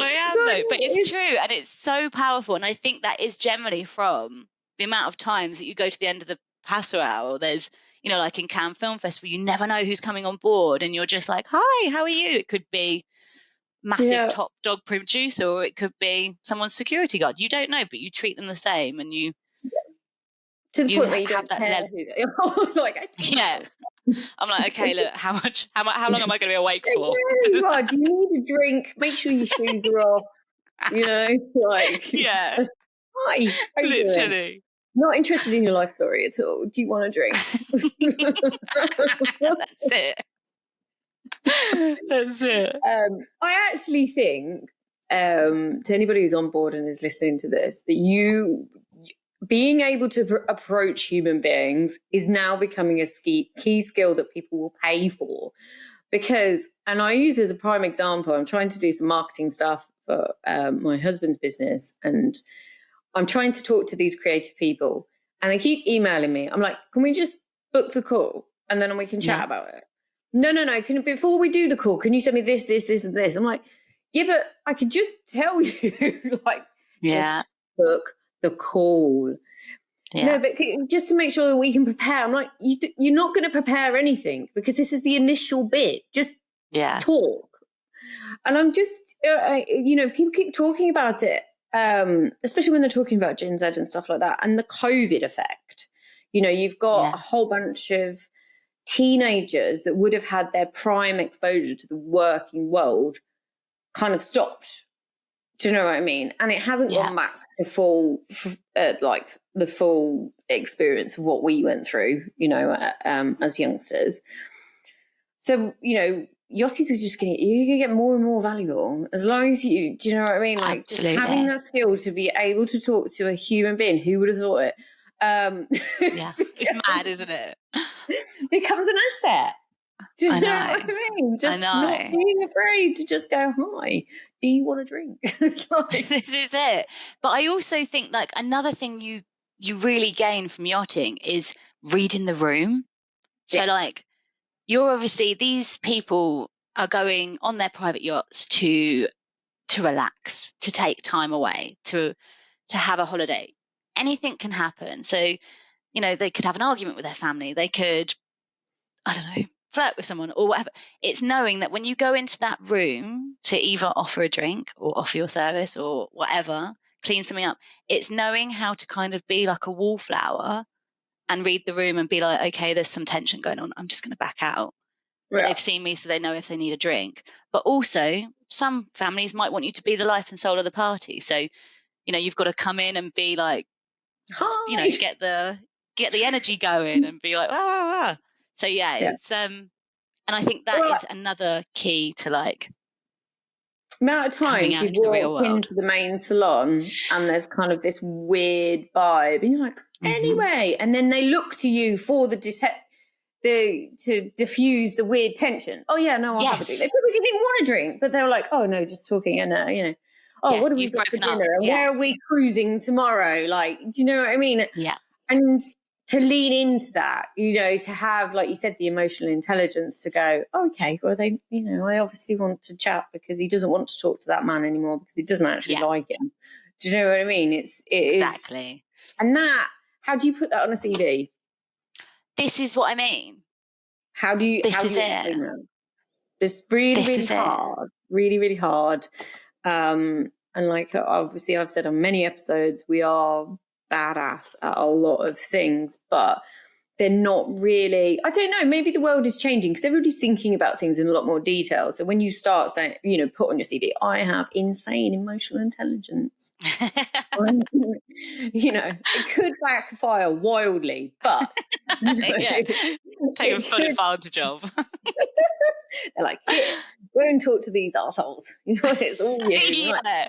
I am though, but it's true, and it's so powerful. And I think that is generally from the amount of times that you go to the end of the passerelle, or there's, you know, like in Cannes Film Festival, you never know who's coming on board, and you're just like, hi, how are you? It could be massive top dog producer, or it could be someone's security guard. You don't know, but you treat them the same, and you to the point where you don't care who they are. Like, I'm like, okay, look, how long am I going to be awake for? You are. Do you need a drink? Make sure your shoes are off. You know, like, hi, how you literally doing? Not interested in your life story at all. Do you want a drink? That's it. That's it. I actually think, to anybody who's on board and is listening to this, that you being able to approach human beings is now becoming a key skill that people will pay for. Because, and I use as a prime example, I'm trying to do some marketing stuff for my husband's business, and I'm trying to talk to these creative people, and they keep emailing me. I'm like, can we just book the call and then we can chat about it? No. Before we do the call, can you send me this, and this? I'm like, yeah, but I could just tell you, like, just book the call. No, but just to make sure that we can prepare. I'm like, you're not going to prepare anything, because this is the initial bit. Just talk. And I'm just, you know, people keep talking about it, especially when they're talking about Gen Z and stuff like that, and the COVID effect. You know, you've got a whole bunch of teenagers that would have had their prime exposure to the working world kind of stopped. Do you know what I mean? And it hasn't gone back the full experience of what we went through, as youngsters. So, yachties are just you're going to get more and more valuable as long as do you know what I mean? Like, Absolutely. just having that skill to be able to talk to a human being, who would have thought it? Yeah, it's mad, isn't it? Becomes an asset. Do you know what I mean? Just not being afraid to just go, hi, do you want a drink? This is it. But I also think, like, another thing you really gain from yachting is reading the room. So, like, you're obviously, these people are going on their private yachts to relax, to take time away, to have a holiday. Anything can happen. So, they could have an argument with their family. They could, I don't know, flirt with someone or whatever. It's knowing that when you go into that room to either offer a drink or offer your service or whatever, clean something up, it's knowing how to kind of be like a wallflower and read the room and be like, okay, there's some tension going on. I'm just going to back out. But they've seen me, so they know if they need a drink. But also, some families might want you to be the life and soul of the party. So, you've got to come in and be like, hi. get the energy going and be like, ah. So it's and I think that is another key to, like, amount of times you walk into the main salon and there's kind of this weird vibe, and you're like, anyway, and then they look to you for to diffuse the weird tension. Oh yeah, no, I'll have a drink. They probably didn't want a drink, but they were like, oh no, just talking, and what have we got for dinner? And where are we cruising tomorrow? Like, do you know what I mean? Yeah. And to lean into that, to have, like you said, the emotional intelligence to go, okay, well, I obviously want to chat because he doesn't want to talk to that man anymore because he doesn't actually like him. Do you know what I mean? Exactly. And that, how do you put that on a CD? This is what I mean. How do you explain that? It's really hard. Really, really hard. And like, obviously I've said on many episodes, we are badass at a lot of things, but they're not really, I don't know, maybe the world is changing because everybody's thinking about things in a lot more detail. So when you start saying, put on your CV, I have insane emotional intelligence, it could backfire wildly, but taken full advantage of. They're like, here, go and talk to these assholes. It's all you. But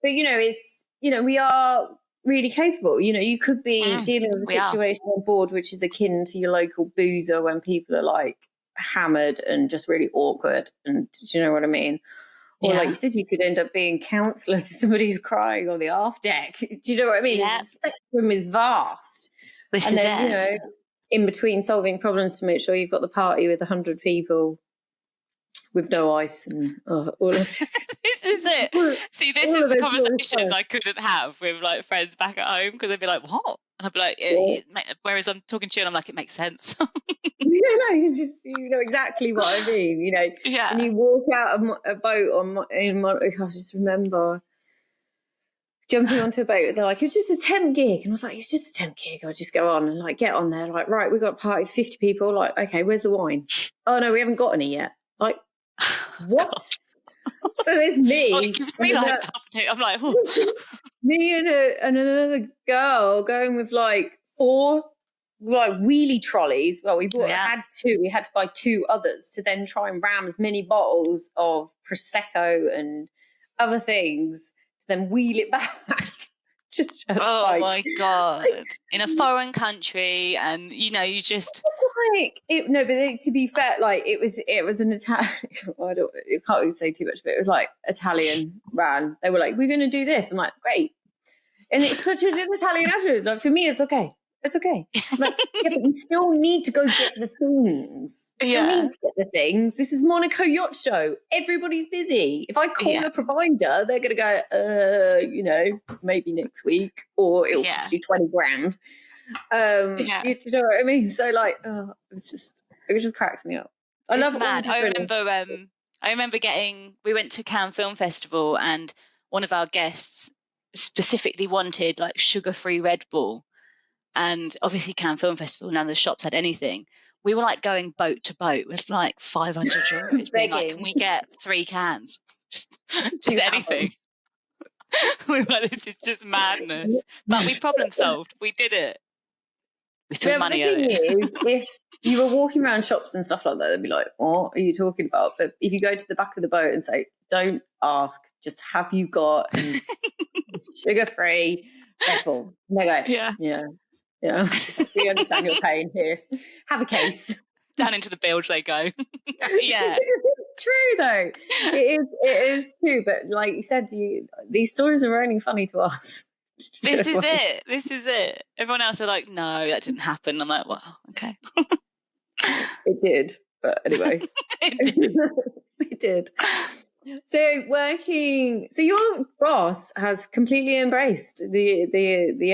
it's we are really capable. You could be dealing with a situation on board which is akin to your local boozer when people are like hammered and just really awkward, and do you know what I mean? Or like you said, you could end up being counsellor to somebody who's crying on the aft deck. Do you know what I mean? The spectrum is vast. And then in between solving problems to make sure you've got the party with 100 people with no ice and all of this is it. See, this is the conversations I couldn't have with like friends back at home because they'd be like, what? And I'd be like, whereas I'm talking to you and I'm like, it makes sense. You know exactly what I mean, And you walk out of a boat I just remember jumping onto a boat. They're like, it's just a temp gig. And I was like, it's just a temp gig. I'll just go on and like get on there. Like, right, we've got a party of 50 people. Like, okay, where's the wine? Oh no, we haven't got any yet. Like, what? So there's me. It gives me like I'm like, me and another girl going with like 4 like wheelie trolleys. Well, had 2. We had to buy 2 others to then try and ram as many bottles of Prosecco and other things to then wheel it back. My God. In a foreign country, and you just but to be fair, like it was an Italian. I can't really say too much, but it was like Italian ran. They were like, we're going to do this. I'm like, great. And it's such an Italian attitude. Like, for me, it's okay. It's okay. I'm like, but you still need to go get the things. Need to get the things. This is Monaco Yacht Show. Everybody's busy. If I call a provider, they're going to go, maybe next week, or it'll cost you 20 grand. You know what I mean? So like, it just cracks me up. I love mad. I remember we went to Cannes Film Festival, and one of our guests specifically wanted like sugar-free Red Bull. And obviously Cannes Film Festival, none of the shops had anything. We were like going boat to boat with like 500 euros, being like, can we get 3 cans? just anything. We were like, this is just madness. But we problem solved. We did it. We threw money at it. The thing is, if you were walking around shops and stuff like that, they'd be like, what are you talking about? But if you go to the back of the boat and say, don't ask, just have you got sugar-free apple? And they go, yeah. We understand your pain here. Have a case. Down into the bilge they go. Yeah. True though. It is true. But like you said, these stories are only funny to us. This is it. Everyone else are like, no, that didn't happen. I'm like, well, okay. It did. But anyway. It did. So your boss has completely embraced the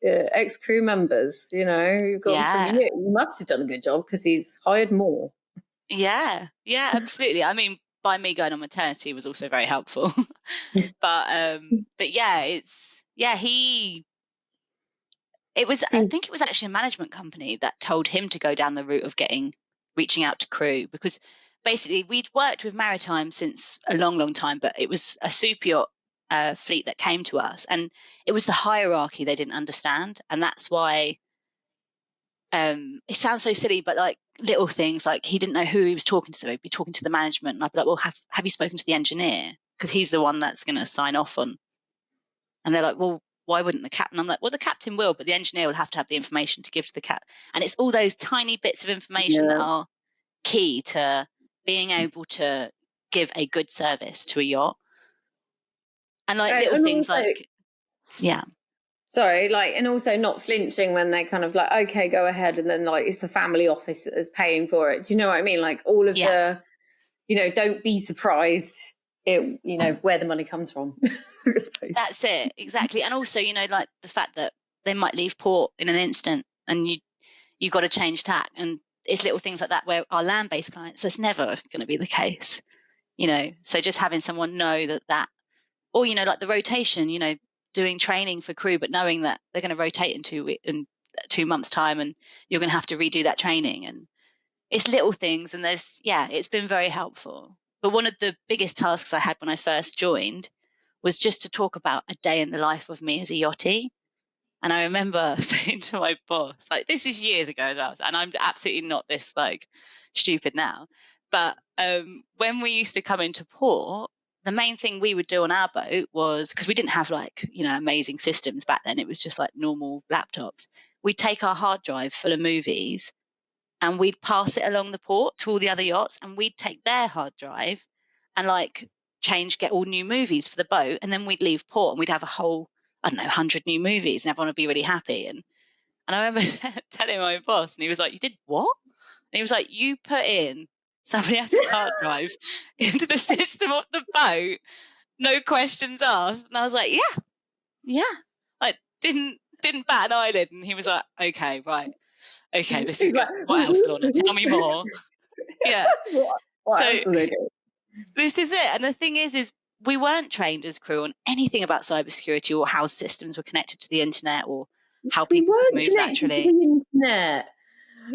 ex crew members, you know, you've got from you must have done a good job because he's hired more. Yeah, absolutely. I mean, by me going on maternity was also very helpful. but yeah, I think it was actually a management company that told him to go down the route of reaching out to crew, because basically we'd worked with maritime since a long, long time, but it was a super yacht fleet that came to us, and it was the hierarchy they didn't understand. And that's why it sounds so silly, but like little things, like he didn't know who he was talking to, so he'd be talking to the management, and I'd be like, well, have you spoken to the engineer, because he's the one that's going to sign off on. And they're like, well, why wouldn't the captain? I'm like, well, the captain will, but the engineer will have to have the information to give to the captain. And it's all those tiny bits of information that are key to being able to give a good service to a yacht. And like little things also, like, sorry, like, and also not flinching when they're kind of like, okay, go ahead. And then like, it's the family office that is paying for it. Do you know what I mean? Like all of the, you know, don't be surprised, you know, where the money comes from. I suppose. That's it. Exactly. And also, you know, like the fact that they might leave port in an instant and you've got to change tack. And it's little things like that where our land-based clients, that's never going to be the case, you know. So just having someone know that, or, you know, like the rotation, you know, doing training for crew, but knowing that they're going to rotate in 2 months' time and you're going to have to redo that training. And it's little things. And it's been very helpful. But one of the biggest tasks I had when I first joined was just to talk about a day in the life of me as a yachtie. And I remember saying to my boss, like, this is years ago as well, and I'm absolutely not this like stupid now. But when we used to come into port, the main thing we would do on our boat was, because we didn't have like, you know, amazing systems back then, it was just like normal laptops. We'd take our hard drive full of movies and we'd pass it along the port to all the other yachts, and we'd take their hard drive and like get all new movies for the boat, and then we'd leave port and we'd have a whole, I don't know, 100 new movies, and everyone would be really happy. And I remember telling my boss, and he was like, you did what? And he was like, you put in somebody else's hard drive into the system of the boat, no questions asked. And I was like, yeah. Like didn't bat an eyelid. And he was like, okay, right. Okay, this is good. What else, Lorna? Tell me more. Yeah. What else do they do? This is it. And the thing is we weren't trained as crew on anything about cybersecurity or how systems were connected to the internet or how people move naturally. To the internet.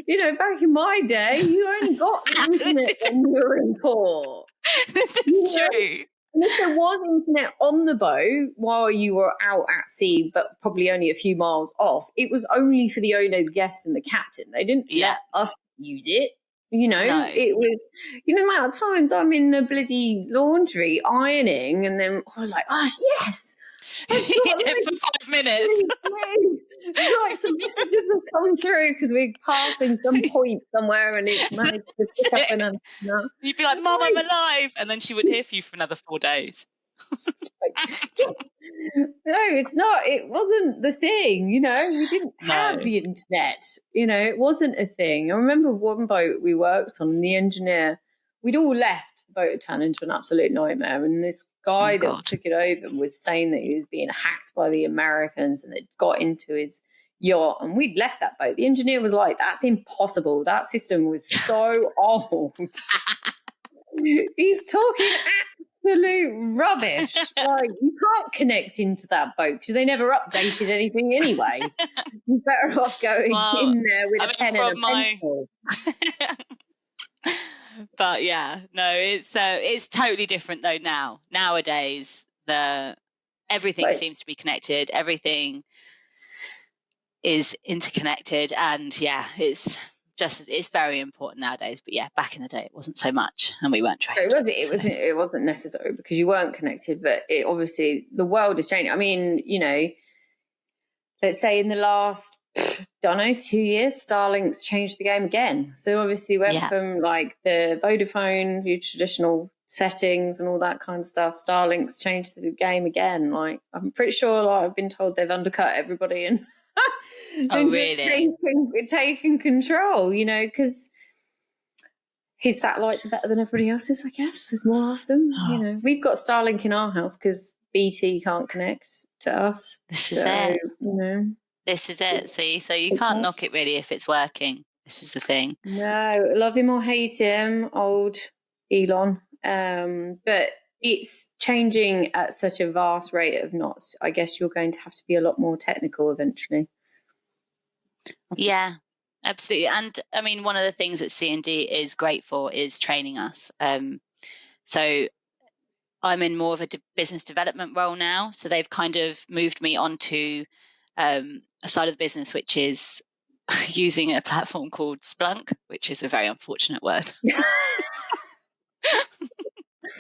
You know, back in my day, you only got the internet when you were in port. This is true. And if there was internet on the boat while you were out at sea, but probably only a few miles off, it was only for the owner, the guest, and the captain. They didn't let us use it. You know, it was, you know, the amount of times I'm in the bloody laundry ironing, and then I was like, oh, yes. For 5 minutes. Like some messages have come through because we're passing some point somewhere and it's managed to pick up and you'd be like, Mom, I'm alive. And then she wouldn't hear from you for another 4 days. No, it's not. It wasn't the thing, you know. We didn't have the internet, you know. It wasn't a thing. I remember one boat we worked on, the engineer, we'd all left the boat had turned into an absolute nightmare, and this guy that took it over was saying that he was being hacked by the Americans and they'd got into his yacht, and we'd left that boat. The engineer was like, that's impossible. That system was so old. He's talking absolute rubbish. Like, you can't connect into that boat because they never updated anything anyway. You're better off going in there with a pen and a pencil. But yeah, no, it's totally different though now. Nowadays, everything seems to be connected. Everything is interconnected, and yeah, it's very important nowadays. But yeah, back in the day, it wasn't so much, and we weren't trained. It wasn't necessary because you weren't connected. But obviously the world is changing. I mean, let's say in the last, 2 years, Starlink's changed the game again. So obviously went from like the Vodafone, your traditional settings and all that kind of stuff. Starlink's changed the game again. Like, I'm pretty sure I've been told they've undercut everybody and, really? just taking control, because his satellites are better than everybody else's, I guess. There's more of them, We've got Starlink in our house because BT can't connect to us. This is it. This is it. See, so you can't knock it really if it's working. This is the thing. No, love him or hate him, old Elon. But it's changing at such a vast rate of knots. I guess you're going to have to be a lot more technical eventually. Yeah, absolutely. And I mean, one of the things that C&D is great for is training us. So I'm in more of a business development role now. So they've kind of moved me onto a side of the business, which is using a platform called Splunk, which is a very unfortunate word.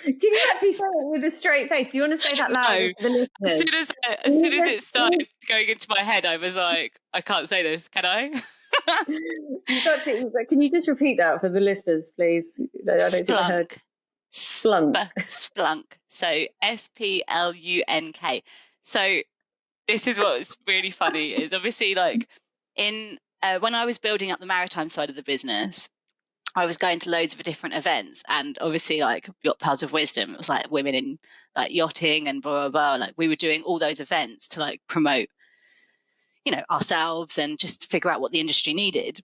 Can you actually say it with a straight face? You want to say that loud for the listeners? As soon as it started going into my head, I was like, I can't say this, can I? You've got to, can you just repeat that for the listeners, please? I don't think I heard. Splunk. Splunk. So SPLUNK. So this is what's really funny is obviously like when I was building up the maritime side of the business, I was going to loads of different events, and obviously like Yacht Pals of Wisdom, it was like women in like yachting and blah, blah, blah. Like we were doing all those events to like promote, ourselves and just figure out what the industry needed.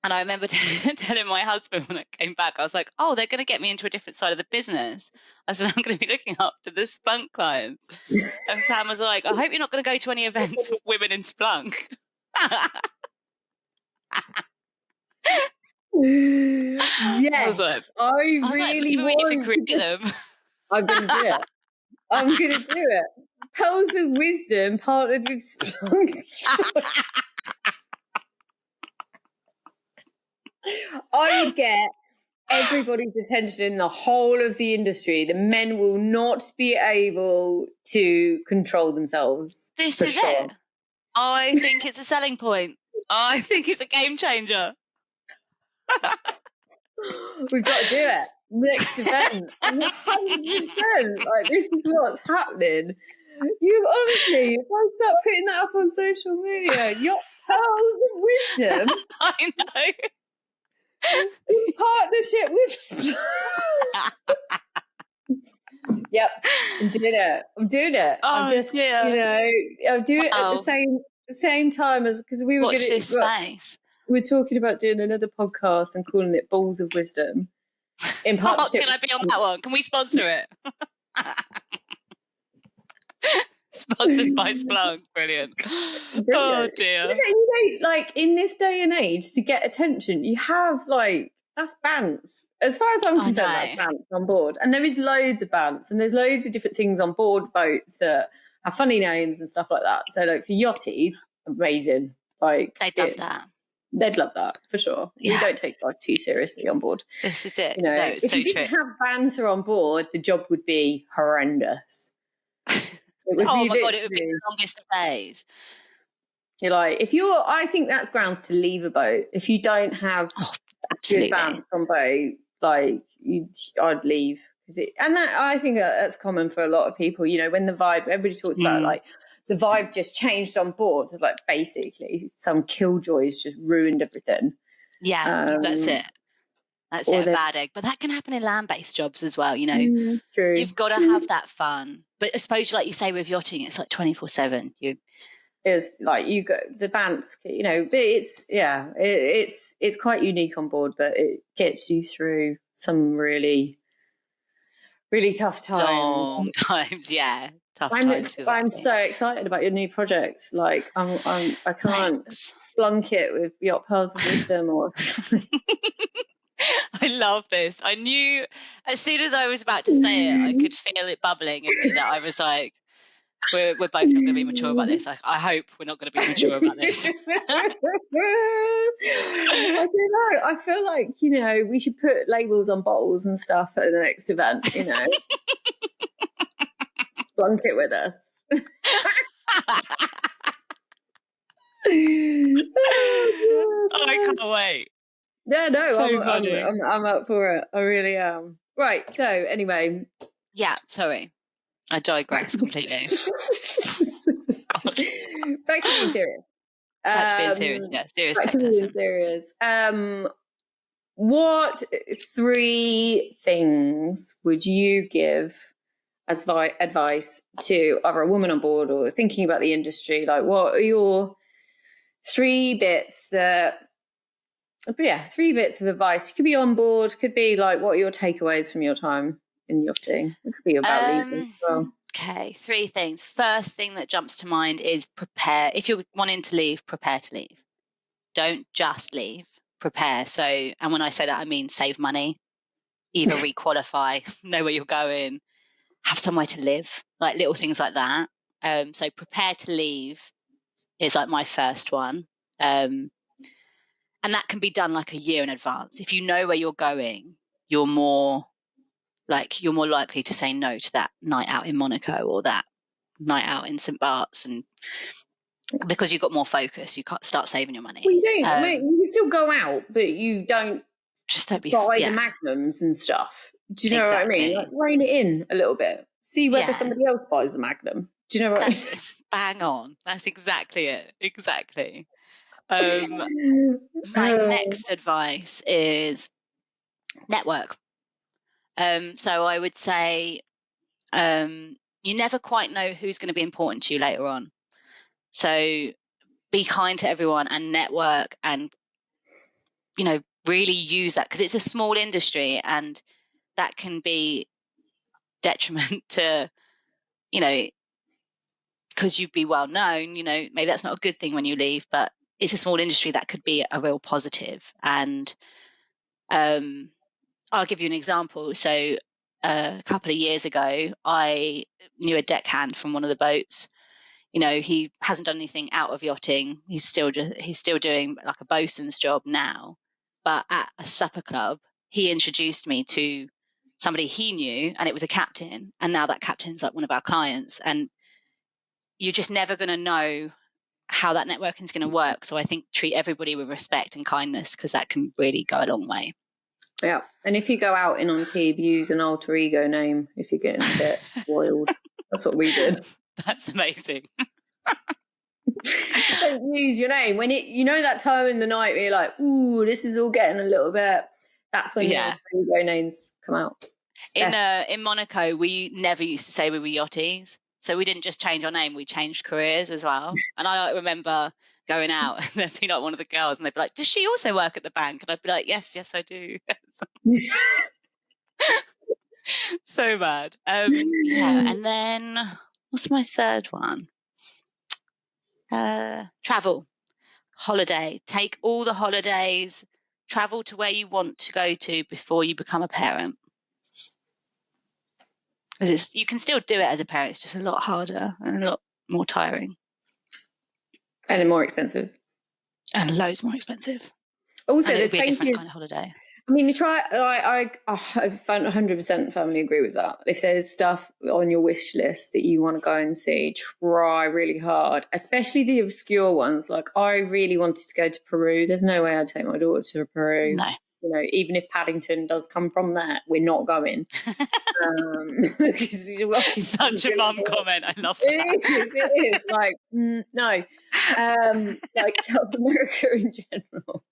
And I remember telling my husband when I came back, I was like, oh, they're going to get me into a different side of the business. I said, I'm going to be looking after the Splunk clients. And Sam was like, I hope you're not going to go to any events with women in Splunk. Yes, I really want to create them. I'm going to do it. I'm going to do it. Pearls of Wisdom partnered with Splunk. I would get everybody's attention in the whole of the industry. The men will not be able to control themselves. This is it. I think it's a selling point. I think it's a game changer. We've got to do it. Next event. 100%. Like, this is what's happening. You honestly, if I start putting that up on social media, your Pearls of Wisdom. I know. In partnership with Yep, I'm doing it. I'm just, I'll do it at the same time as, because we were watch this space. We're talking about doing another podcast and calling it Balls of Wisdom. In partnership. Can I be on that one? Can we sponsor it? Sponsored by Splunk. Brilliant. Oh dear. Like in this day and age, to get attention, you have like, that's bants. As far as I'm concerned, that's bants on board. And there is loads of bants, and there's loads of different things on board boats that have funny names and stuff like that. So like for yachties, amazing. Like they'd love that. They'd love that for sure. Yeah. We don't take life too seriously on board. This is it. If you didn't have banter on board, the job would be horrendous. It would be the longest of days. You're like, I think that's grounds to leave a boat. If you don't have good banter on boat, like I'd leave. I think that's common for a lot of people. When the vibe, everybody talks about like the vibe just changed on board. It's like basically some killjoys just ruined everything. Yeah, that's it. That's it, a bad egg. But that can happen in land-based jobs as well, True. You've got to have that fun. But I suppose, like you say, with yachting, it's like 24/7. It's like you got the bants, but it's quite unique on board, but it gets you through some really, really tough times. Long times, yeah. I'm so excited about your new projects. Like I can't splunk it with Yacht Pearls of Wisdom or I love this. I knew as soon as I was about to say it, I could feel it bubbling in me that I was like, we're both not going to be mature about this. I hope we're not going to be mature about this. I don't know. I feel like, we should put labels on bottles and stuff at the next event, Splunk it with us. I can't wait. Yeah, no, So funny. I'm up for it. I really am. Right. So anyway. Yeah. Sorry. I digress completely. Back to being serious. Back to being serious. Yeah. Serious back tech to being person. serious. What 3 things would you give as advice to either a woman on board or thinking about the industry? Like, what are your 3 bits that? But yeah, 3 bits of advice. Could be on board. Could be like, what are your takeaways from your time in yachting? It could be about leaving as well. Okay, 3 things. First thing that jumps to mind is prepare. If you're wanting to leave, prepare to leave. Don't just leave. Prepare. So, and when I say that, I mean save money, either requalify, know where you're going, have somewhere to live, like little things like that. So prepare to leave is like my first one. And that can be done like a year in advance. If you know where you're going, you're more likely to say no to that night out in Monaco or that night out in St. Bart's, and because you've got more focus, you can't start saving your money. Well, you don't. You can still go out, but you don't buy the magnums and stuff. Do you know what I mean? Like, rein it in a little bit. See whether somebody else buys the magnum. Do you know what I mean? Bang on. That's exactly it. Exactly. My next advice is network. So I would say you never quite know who's going to be important to you later on. So be kind to everyone and network and, really use that, because it's a small industry and that can be detriment to, because you'd be well known, maybe that's not a good thing when you leave, but it's a small industry that could be a real positive. And I'll give you an example. So a couple of years ago, I knew a deckhand from one of the boats. He hasn't done anything out of yachting. He's still doing like a bosun's job now. But at a supper club, he introduced me to somebody he knew, and it was a captain. And now that captain's like one of our clients. And you're just never going to know how that networking is going to work. So I think treat everybody with respect and kindness, because that can really go a long way. Yeah. And if you go out in on Tebe, use an alter ego name if you're getting a bit wild. That's what we did. That's amazing. Don't use your name. When that time in the night where you're like, ooh, this is all getting a little bit, that's when the alter ego names come out. In Monaco, we never used to say we were yachties. So we didn't just change our name, we changed careers as well. And I remember going out and there'd be like one of the girls and they'd be like, does she also work at the bank? And I'd be like, yes, I do. So bad. And then what's my third one? Travel. Holiday. Take all the holidays. Travel to where you want to go to before you become a parent. Because you can still do it as a parent. It's just a lot harder and a lot more tiring. And more expensive. And loads more expensive. Also, there's a different kind of holiday. I mean, I 100% firmly agree with that. If there's stuff on your wish list that you want to go and see, try really hard, especially the obscure ones. Like, I really wanted to go to Peru. There's no way I'd take my daughter to Peru. No. Even if Paddington does come from there, we're not going. Because such a mum comment. I love that. It is. Like, no. Like South America in general.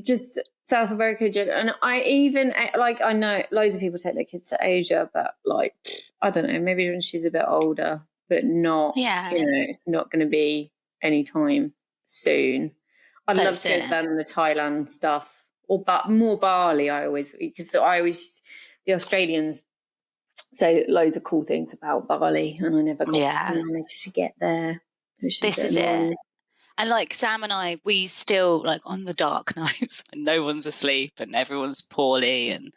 Just South America, and I know loads of people take their kids to Asia, but like, I don't know, maybe when she's a bit older, but not. It's not going to be anytime soon. I'd love to have done the Thailand stuff, but more Bali. Because the Australians say loads of cool things about Bali, and I never managed to get there. This is it. And like Sam and I, we still, like, on the dark nights and no one's asleep and everyone's poorly, and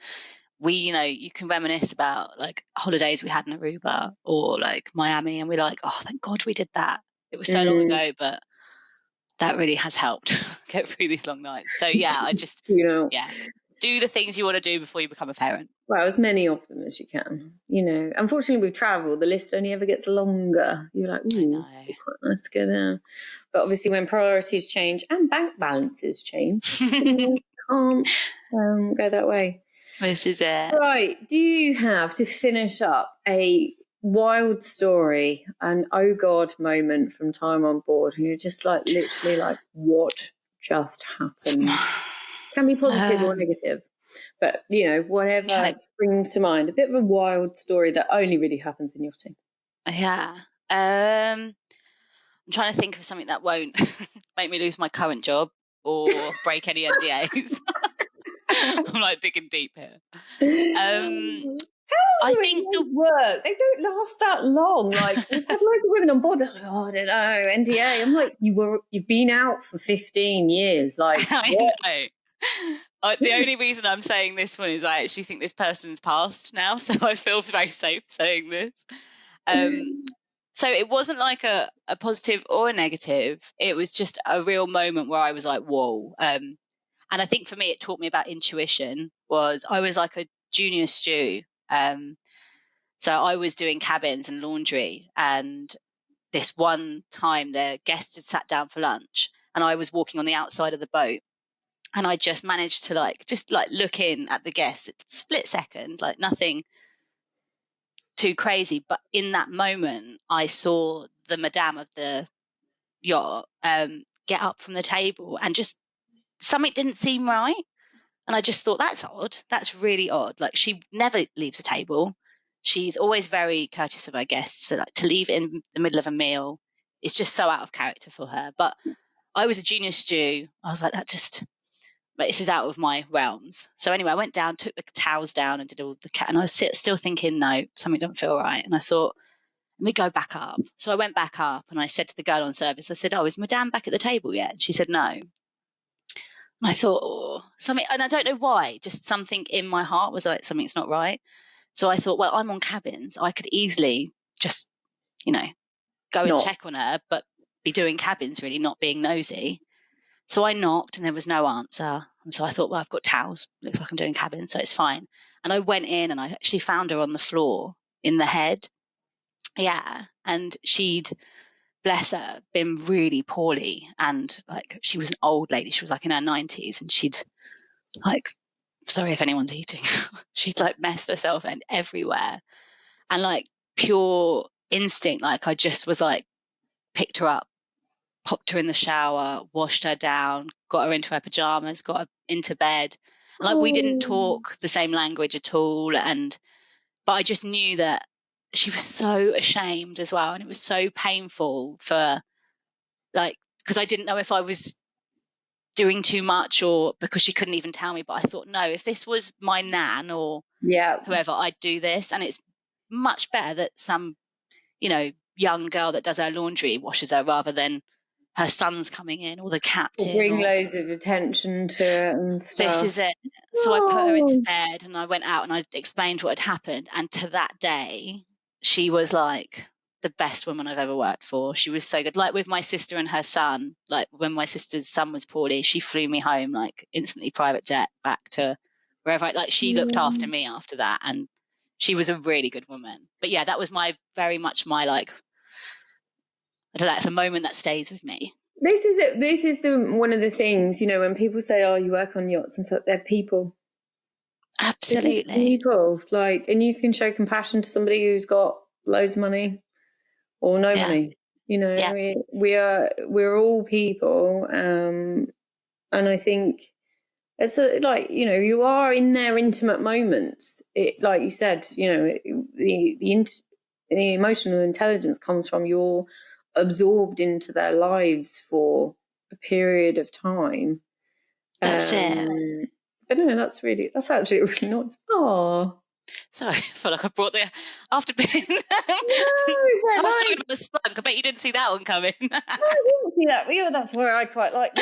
we, you can reminisce about like holidays we had in Aruba or like Miami, and we're like, oh, thank God we did that. It was so long ago, but that really has helped get through these long nights. So yeah, I just, do the things you want to do before you become a parent. Well, as many of them as you can. Unfortunately with travel, the list only ever gets longer. You're like, ooh, quite nice to go there. But obviously when priorities change and bank balances change, you can't go that way. This is it. Right. Do you have to finish up a wild story, an oh God moment from time on board? And you're just like, literally like, what just happened? Can be positive or negative. But, whatever springs to mind, a bit of a wild story that only really happens in yachting. Yeah. I'm trying to think of something that won't make me lose my current job or break any NDAs. I'm like digging deep here. How do it work? They don't last that long. Like, we've had loads of women on board. Like, oh, I don't know, NDA. I'm like, you've been out for 15 years. Like, what? I know. The only reason I'm saying this one is I actually think this person's passed now, so I feel very safe saying this. So it wasn't like a positive or a negative. It was just a real moment where I was like, whoa. And I think for me, it taught me about intuition. I was like a junior stew. So I was doing cabins and laundry, and this one time their guests had sat down for lunch and I was walking on the outside of the boat. And I just managed to just look in at the guests, split second, like nothing too crazy. But in that moment, I saw the madame of the yacht get up from the table, and just something didn't seem right. And I just thought, that's odd. That's really odd. Like, she never leaves a table. She's always very courteous of her guests. So to leave in the middle of a meal is just so out of character for her. But I was a junior stew. I was like, this is out of my realms. So anyway, I went down, took the towels down and did all the and I was still thinking, no, something don't feel right. And I thought, let me go back up. So I went back up and I said to the girl on service, I said, oh, is Madame back at the table yet? And she said, no. And I thought, something, and I don't know why, just something in my heart was like, something's not right. So I thought, well, I'm on cabins. I could easily just, go and check on her, but be doing cabins, really, not being nosy. So I knocked and there was no answer. And so I thought, well, I've got towels. Looks like I'm doing cabins, so it's fine. And I went in and I actually found her on the floor in the head. Yeah. And she'd, bless her, been really poorly. And she was an old lady. She was in her 90s, and she'd sorry if anyone's eating, she'd messed herself in everywhere. And pure instinct, I just was picked her up, popped her in the shower, washed her down, got her into her pajamas, got her into bed. And we didn't talk the same language at all. But I just knew that she was so ashamed as well. And it was so painful for because I didn't know if I was doing too much or because she couldn't even tell me. But I thought, no, if this was my nan or whoever, I'd do this. And it's much better that some, young girl that does her laundry washes her rather than her son's coming in or the captain. Bring loads of attention to it and stuff. This is it. So I put her into bed and I went out and I explained what had happened. And to that day, she was the best woman I've ever worked for. She was so good. With my sister and her son, when my sister's son was poorly, she flew me home, instantly private jet back to wherever. She looked after me after that. And she was a really good woman. But yeah, that was very much my I don't know, it's a moment that stays with me. This is it. This is one of the things, when people say, oh, you work on yachts and stuff, they're people. Absolutely. People, and you can show compassion to somebody who's got loads of money or no money. We're all people. And I think it's you are in their intimate moments. It, like you said, the emotional intelligence comes from you're absorbed into their lives for a period of time. That's it. But no, that's actually really nice. Oh. Sorry, I feel like I brought the after bin. No, I but was talking about the spunk. I bet you didn't see that one coming. no, I didn't see that. Yeah, that's where I quite like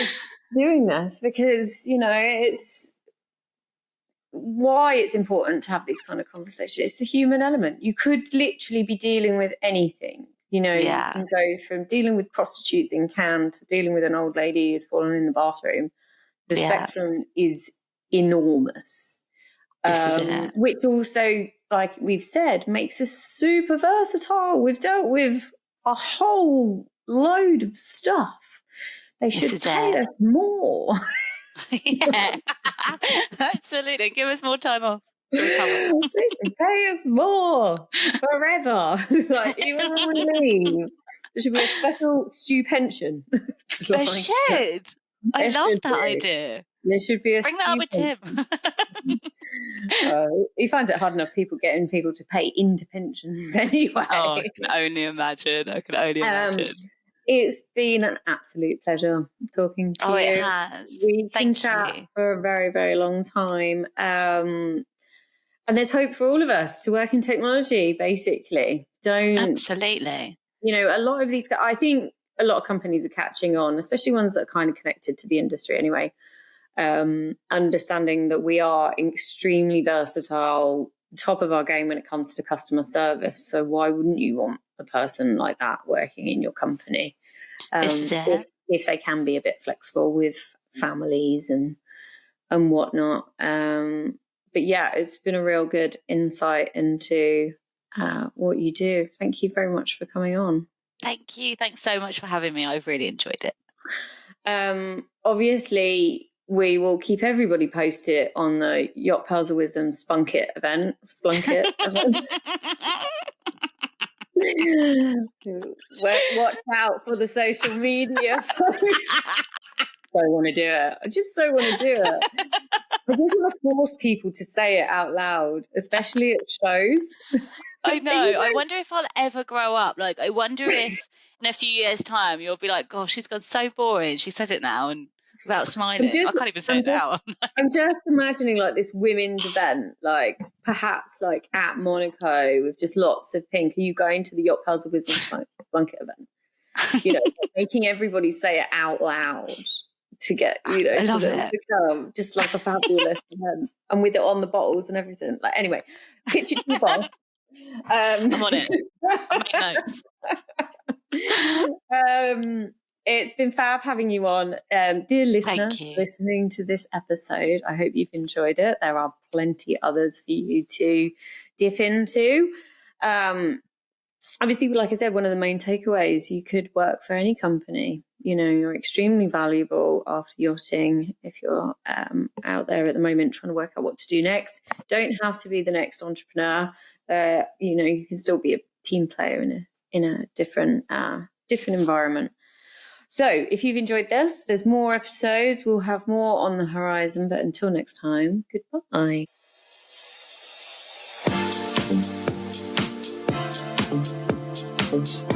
doing this, because, you know, it's why it's important to have these kind of conversations. It's the human element. You could literally be dealing with anything. You know, you can go from dealing with prostitutes in Cannes to dealing with an old lady who's fallen in the bathroom. The spectrum is enormous. This is it. Which also, like we've said, makes us super versatile. We've dealt with a whole load of stuff. They should pay us more. Yeah, absolutely. Give us more time off to recover. They should pay us more forever. Like, even when we leave, there should be a special stew pension. There should. I love that idea. There should be a Bring that up with Tim. He finds it hard enough getting people to pay into pensions anyway. Oh, I can only imagine. It's been an absolute pleasure talking to you. It has. We can chat for a very, very long time. And there's hope for all of us to work in technology, basically. Absolutely. You know, a lot of these, I think a lot of companies are catching on, especially ones that are kind of connected to the industry anyway. Understanding that we are extremely versatile, top of our game when it comes to customer service. So why wouldn't you want a person like that working in your company? If they can be a bit flexible with families and whatnot. But yeah, it's been a real good insight into what you do. Thank you very much for coming on. Thank you. Thanks so much for having me. I've really enjoyed it. Obviously, we will keep everybody posted on the Yacht Pearls of Wisdom Spunkit event. Watch out for the social media. I want to do it. I just so want to do it. I just want to force people to say it out loud, especially at shows. I know. I wonder if I'll ever grow up. Like, I wonder if in a few years' time you'll be like, gosh, she's gone so boring. She says it now and without smiling. I can't even say it now. I'm just imagining like this women's event, like perhaps like at Monaco with just lots of pink. Are you going to the Yacht Pearls of Wisdom Blanket event? You know, making everybody say it out loud to get, you know, I love it. To come, just like a fabulous event. And with it on the bottles and everything. Like, anyway, pitch it to your boss. I'm on it. I make notes. It's been fab having you on. Dear listener, listening to this episode, I hope you've enjoyed it. There are plenty others for you to dip into. Obviously, like I said, one of the main takeaways, you could work for any company. You know, you're extremely valuable after yachting. If you're out there at the moment trying to work out what to do next, don't have to be the next entrepreneur. You know, you can still be a team player in a different environment. So if you've enjoyed this, there's more episodes. We'll have more on the horizon. But until next time, goodbye. Thank you.